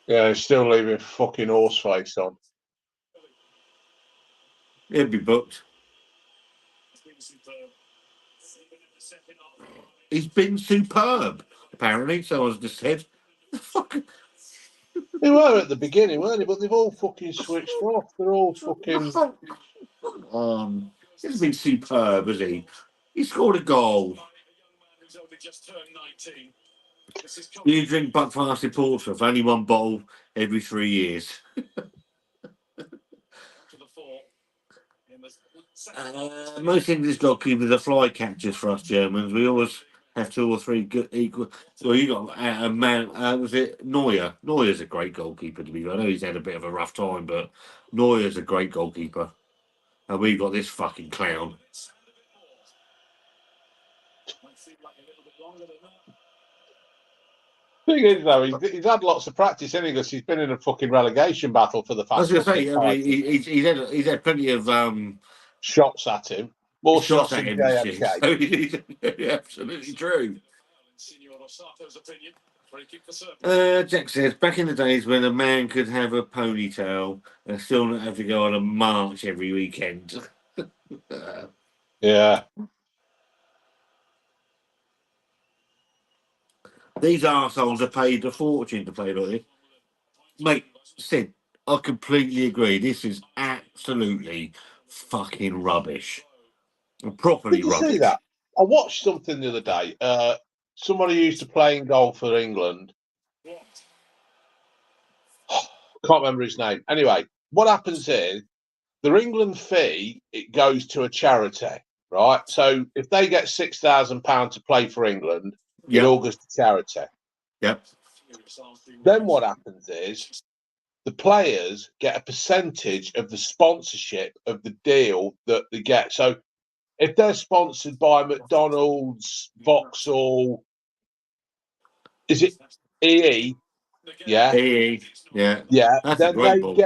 Yeah, he's still leaving fucking horse face on. He'll be booked. He's been superb, apparently. Someone's just said. They were at the beginning, weren't they? But they've all fucking switched off. They're all fucking. He's been superb, has he? He scored a goal. Who's only just turned 19. You drink Buckfast in Portsmouth, only one bottle every 3 years. Most English goalkeepers are fly catchers for us Germans. We always have 2 or 3 good equal. Well, you got a man. Was it Neuer? Neuer's a great goalkeeper. To be fair, I know he's had a bit of a rough time, but Neuer's a great goalkeeper. And we've got this fucking clown. Thing is, though, he's had lots of practice, hasn't he? Because he's been in a fucking relegation battle for the I was past. going to say, I mean, he's had plenty of shots at him. More shots at than him. JFK. So absolutely true. Jack says, back in the days when a man could have a ponytail and still not have to go on a march every weekend. Yeah. These arseholes are paid a fortune to play like this. Mate, Sid, I completely agree. This is absolutely fucking rubbish. Properly Did you rubbish. see that? I watched something the other day. Somebody used to play in goal for England. Can't remember his name. Anyway, what happens is their England fee, it goes to a charity, right? So if they get £6,000 to play for England, it all goes to charity. Yep. Then what happens is the players get a percentage of the sponsorship of the deal that they get. So if they're sponsored by McDonald's, Vauxhall, is it EE? Yeah. EE. Yeah. Yeah. That's then a great ball.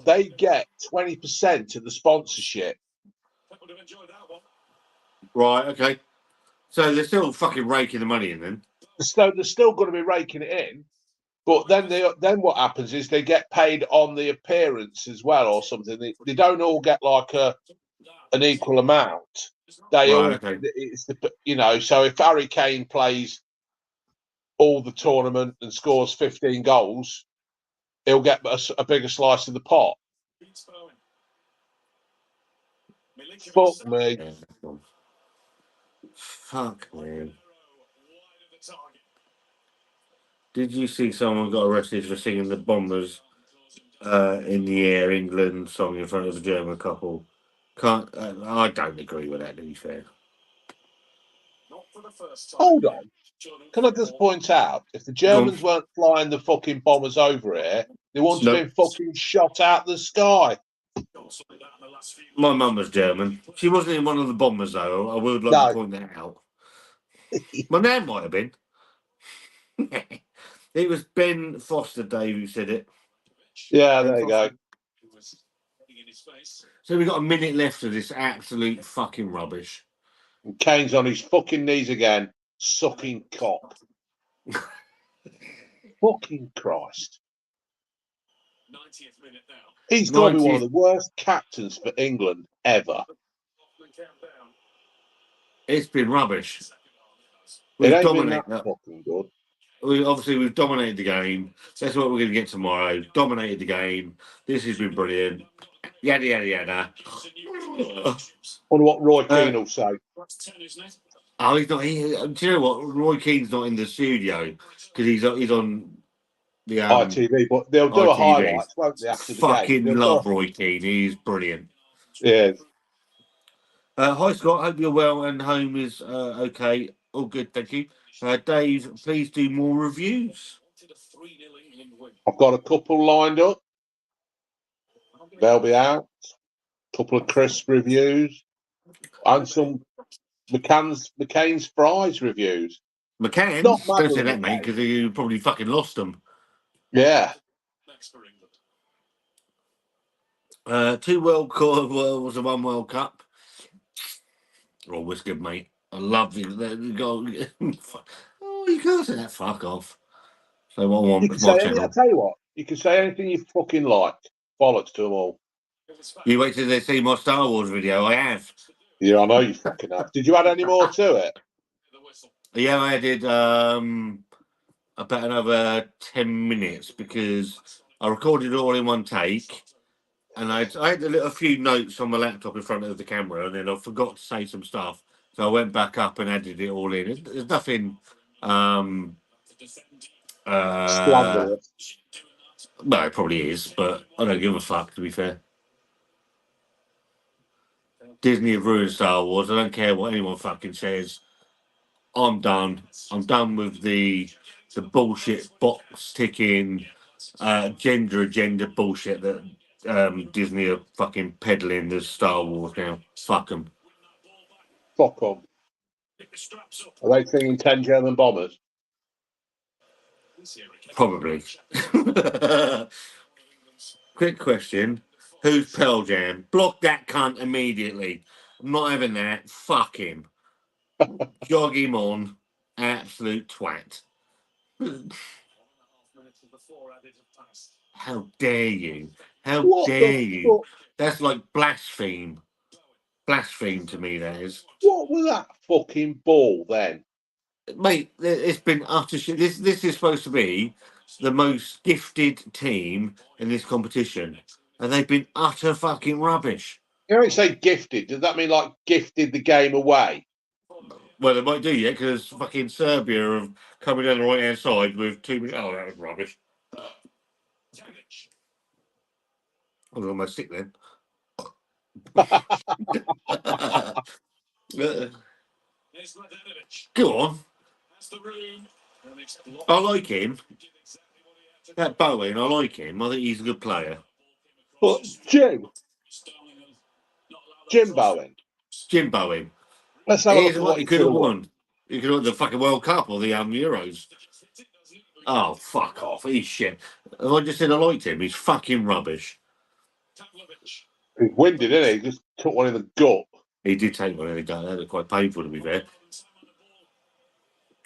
they get 20% of the sponsorship. Right, okay. So they're still fucking raking the money in then. So they're still going to be raking it in. But then what happens is they get paid on the appearance as well or something. They don't all get like an equal amount. They all, okay. it's the, so if Harry Kane plays all the tournament and scores 15 goals, he'll get a bigger slice of the pot. Fuck me. Yeah. Fuck me. Did you see someone got arrested for singing the Bombers in the Air England song in front of a German couple? I don't agree with that, to be fair. Not for the first time. Hold on. Can I just point out, if the Germans weren't flying the fucking bombers over here, they wouldn't have been fucking shot out the sky. My mum was German. She wasn't in one of the bombers, though. I would like to point that out. My nan might have been. It was Ben Foster, Dave, who said it. Yeah, there you go. So we've got a minute left of this absolute fucking rubbish. And Kane's on his fucking knees again, sucking cock. Fucking Christ. 90th minute now. He's got to be one of the worst captains for England ever. It's been rubbish. It ain't been that fucking good. We've dominated the game. That's what we're going to get tomorrow. Dominated the game. This has been brilliant. Yada, yada, yada. Wonder what Roy Keane will say. Oh, he's not. Do you know what? Roy Keane's not in the studio because he's on the ITV, but they'll do a highlights, won't they, after the game? Fucking love Roy Keane. He's brilliant. Yeah. Hi, Scott. Hope you're well and home is okay. All good, thank you. Dave, please do more reviews. I've got a couple lined up. They'll be out. A couple of crisp reviews. And some McCain's fries reviews. McCann's? Don't say that, mate, because you probably fucking lost them. Yeah. 2 World Cup was a 1 World Cup. Always good, mate. I love you. Oh, you can't say that. Fuck off. So what I want is my channel. I'll tell you what. You can say anything you fucking like. Bollocks to them all. You wait till they see my Star Wars video. I have. Yeah, I know you fucking have. Did you add any more to it? Yeah, I did about another 10 minutes because I recorded it all in one take. And I had a few notes on my laptop in front of the camera, and then I forgot to say some stuff. So I went back up and added it all in. There's nothing. No, it probably is, but I don't give a fuck, to be fair. Disney have ruined Star Wars. I don't care what anyone fucking says. I'm done. I'm done with the bullshit box ticking, gender agenda bullshit that Disney are fucking peddling the Star Wars now. Fuck them. Fuck them. Are they singing 10 German bombers? Probably. Quick question. Who's Pearl Jam? Block that cunt immediately. I'm not having that. Fuck him. Jog him on. Absolute twat. How dare you? How dare you? That's like blaspheme. Blaspheme to me, that is. What was that fucking ball then? Mate, it's been utter shit. This is supposed to be the most gifted team in this competition, and they've been utter fucking rubbish. You don't say gifted. Does that mean like gifted the game away? Well, they might do, yeah, because fucking Serbia are coming down the right-hand side with 2 minutes. Oh, that was rubbish. I was almost sick then. Go on. I like him. That Bowen, I like him. I think he's a good player. But Jim Bowen. Jim Bowen. Let's have a look Here's at what he could have won. He could have won the fucking World Cup or the Euros. Oh, fuck off. He's shit. Have I just said I liked him? He's fucking rubbish. He's winded, isn't he? He just took one in the gut. He did take one in the gut. That was quite painful, to be fair.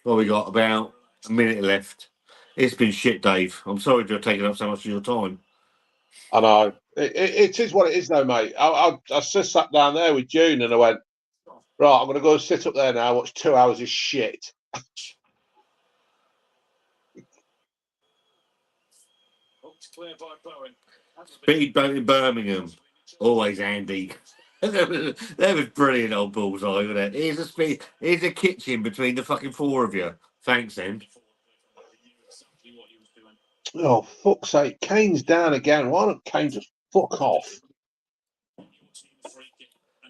Well, we got about a minute left. It's been shit, Dave. I'm sorry to have taken up so much of your time. I know. It is what it is, though, mate. I just sat down there with June and I went, right, I'm going to go sit up there now, watch 2 hours of shit. Speedboat in Birmingham. Always handy. That was brilliant, old bullseye, wasn't it? Here's a kitchen between the fucking four of you. Thanks, then. Oh, fuck's sake. Kane's down again. Why don't Kane just fuck off?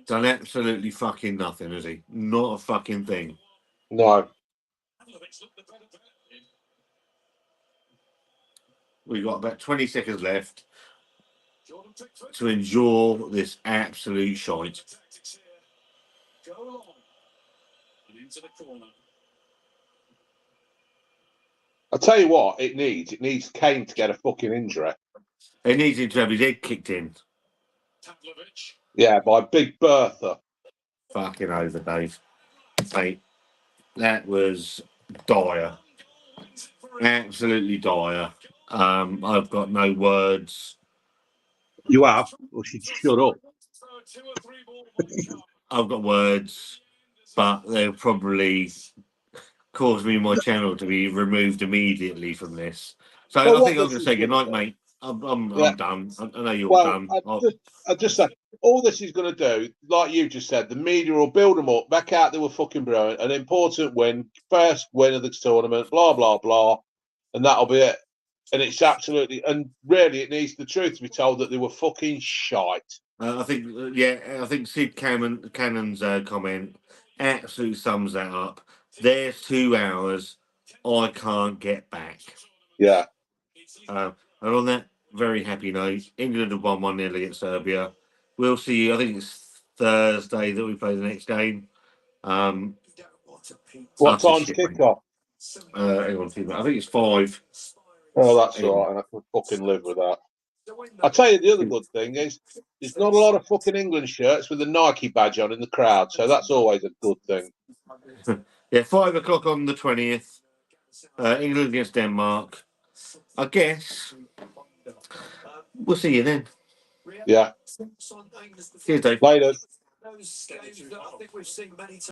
Done absolutely fucking nothing, has he? Not a fucking thing. No. We've got about 20 seconds left to endure this absolute shite. Go along and into the corner. I'll tell you what, it needs Kane to get a fucking injury. He needs him to have his head kicked in. Pavlovic. Yeah, by Big Bertha. Fucking over, Dave. Mate, that was dire. Absolutely dire. I've got no words. You have? Well, she'd shut up. I've got words, but they'll probably cause me and my channel to be removed immediately from this. So Well, I what think I'm this going to is say gonna goodnight, do- mate. I'm Yeah. done. I know you're Well, done. I just say, all this is going to do, like you just said, the media will build them up, back out they were fucking brilliant, an important win, first win of the tournament, blah, blah, blah, and that'll be it. And it's absolutely, and really, it needs the truth to be told that they were fucking shite. I think Sid Cannon's comment absolutely sums that up. There's 2 hours I can't get back. Yeah. And on that very happy note, England have won 1-0 against Serbia. We'll see. I think it's Thursday that we play the next game. What Utter time's shit, mate. kickoff? Hang on, I think it's 5. Oh, that's Hang on. all right, and I can fucking live with that. I'll tell you the other good thing is there's not a lot of fucking England shirts with a Nike badge on in the crowd, so that's always a good thing. Yeah, 5 o'clock on the 20th. England against Denmark. I guess we'll see you then. Yeah. Cheers, Dave. Later.